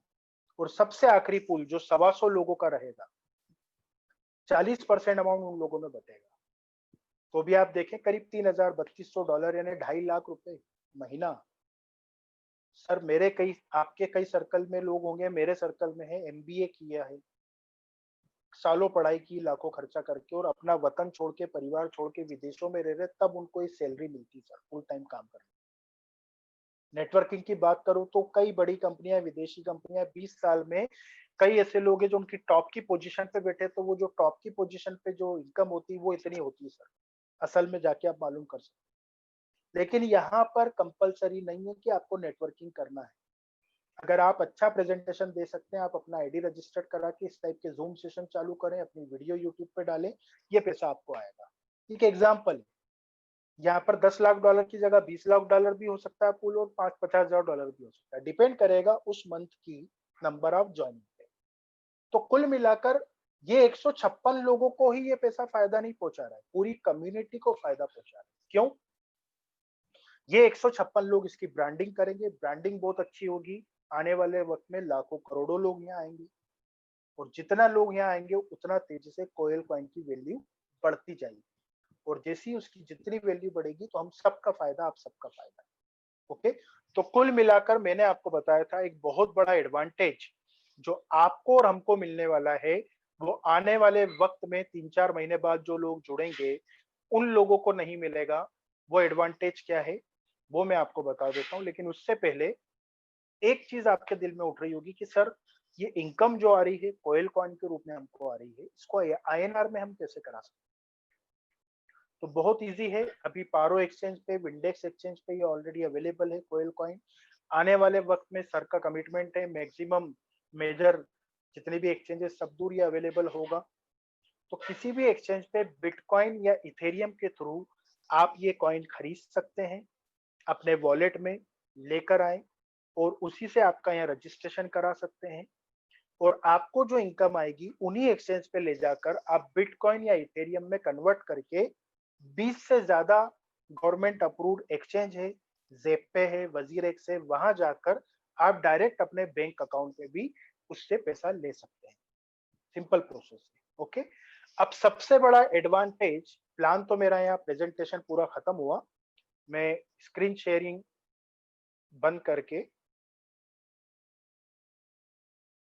Speaker 1: और सबसे आखिरी पूल जो 125 लोगों का रहेगा, 40% अमाउंट उन लोगों में बटेगा। तो भी आप देखें करीब $3,000-3,200 यानी ₹2.5 लाख महीना। सर मेरे कई आपके कई सर्कल में लोग होंगे, मेरे सर्कल में है, एमबीए किया है, सालों पढ़ाई की, लाखों खर्चा करके और अपना वतन छोड़ के, परिवार छोड़ के विदेशों में रह रहे, तब उनको ये सैलरी मिलती सर, फुल टाइम काम करने। नेटवर्किंग की बात करूं तो कई बड़ी कंपनियां, विदेशी कंपनियां 20 साल में कई ऐसे लोग हैं जो उनकी टॉप की पोजीशन पे बैठे, तो वो जो टॉप की पोजीशन पे जो इनकम होती है वो इतनी होती है सर, असल में जाके आप मालूम कर सकते हैं। लेकिन यहाँ पर कंपलसरी नहीं है कि आपको नेटवर्किंग करना है। अगर आप अच्छा प्रेजेंटेशन दे सकते हैं, आप अपना आईडी रजिस्टर्ड करा के इस टाइप के ज़ूम सेशन चालू करें, अपनी वीडियो यूट्यूब पे डालें, ये पैसा आपको आएगा। एक एग्जांपल है, यहाँ पर $10 लाख की जगह $20 लाख भी हो सकता है पूल और 50,000 भी हो सकता है, डिपेंड करेगा उस मंथ की नंबर ऑफ ज्वाइनिंग पे। तो कुल मिलाकर ये 156 लोगों को ही ये पैसा फायदा नहीं पहुंचा रहा है, पूरी कम्युनिटी को फायदा पहुंचा रहा है। क्यों? ये 156 लोग इसकी ब्रांडिंग करेंगे, ब्रांडिंग बहुत अच्छी होगी, आने वाले वक्त में लाखों करोड़ों लोग यहाँ आएंगे और जितना लोग यहाँ आएंगे उतना तेजी से कोयल कॉइन की वैल्यू बढ़ती जाएगी और जैसी उसकी जितनी वैल्यू बढ़ेगी तो हम सबका फायदा, आप सबका फायदा। ओके, तो कुल मिलाकर मैंने आपको बताया था एक बहुत बड़ा एडवांटेज जो आपको और हमको मिलने वाला है, वो आने वाले वक्त में 3-4 महीने बाद जो लोग जुड़ेंगे उन लोगों को नहीं मिलेगा। वो एडवांटेज क्या है वो मैं आपको बता देता हूँ, लेकिन उससे पहले एक चीज आपके दिल में उठ रही होगी कि सर ये इनकम जो आ रही है कोयल कॉइन के रूप में हमको आ रही है, इसको आईएनआर में हम कैसे करा सकते हैं? तो बहुत इजी है, अभी पारो एक्सचेंज पे, विंडेक्स एक्सचेंज पे ये ऑलरेडी अवेलेबल है कोयल कॉइन। आने वाले वक्त में सर का कमिटमेंट है मैक्सिमम मेजर जितने भी एक्सचेंजेस सब दूर ये अवेलेबल होगा। तो किसी भी एक्सचेंज पे बिटकॉइन या इथेरियम के थ्रू आप ये कॉइन खरीद सकते हैं, अपने वॉलेट में लेकर आए और उसी से आपका यहाँ रजिस्ट्रेशन करा सकते हैं और आपको जो इनकम आएगी उन्हीं एक्सचेंज पे ले जाकर आप बिटकॉइन या इथेरियम में कन्वर्ट करके 20 से ज्यादा गवर्नमेंट अप्रूव्ड एक्सचेंज है, ज़ेप्पे है, वजीरेक्स है, वहां जाकर आप डायरेक्ट अपने बैंक अकाउंट में भी उससे पैसा ले सकते हैं। सिंपल प्रोसेस है। ओके, अब सबसे बड़ा एडवांटेज, प्लान तो मेरा यहाँ प्रेजेंटेशन पूरा खत्म हुआ, मैं स्क्रीन शेयरिंग बंद करके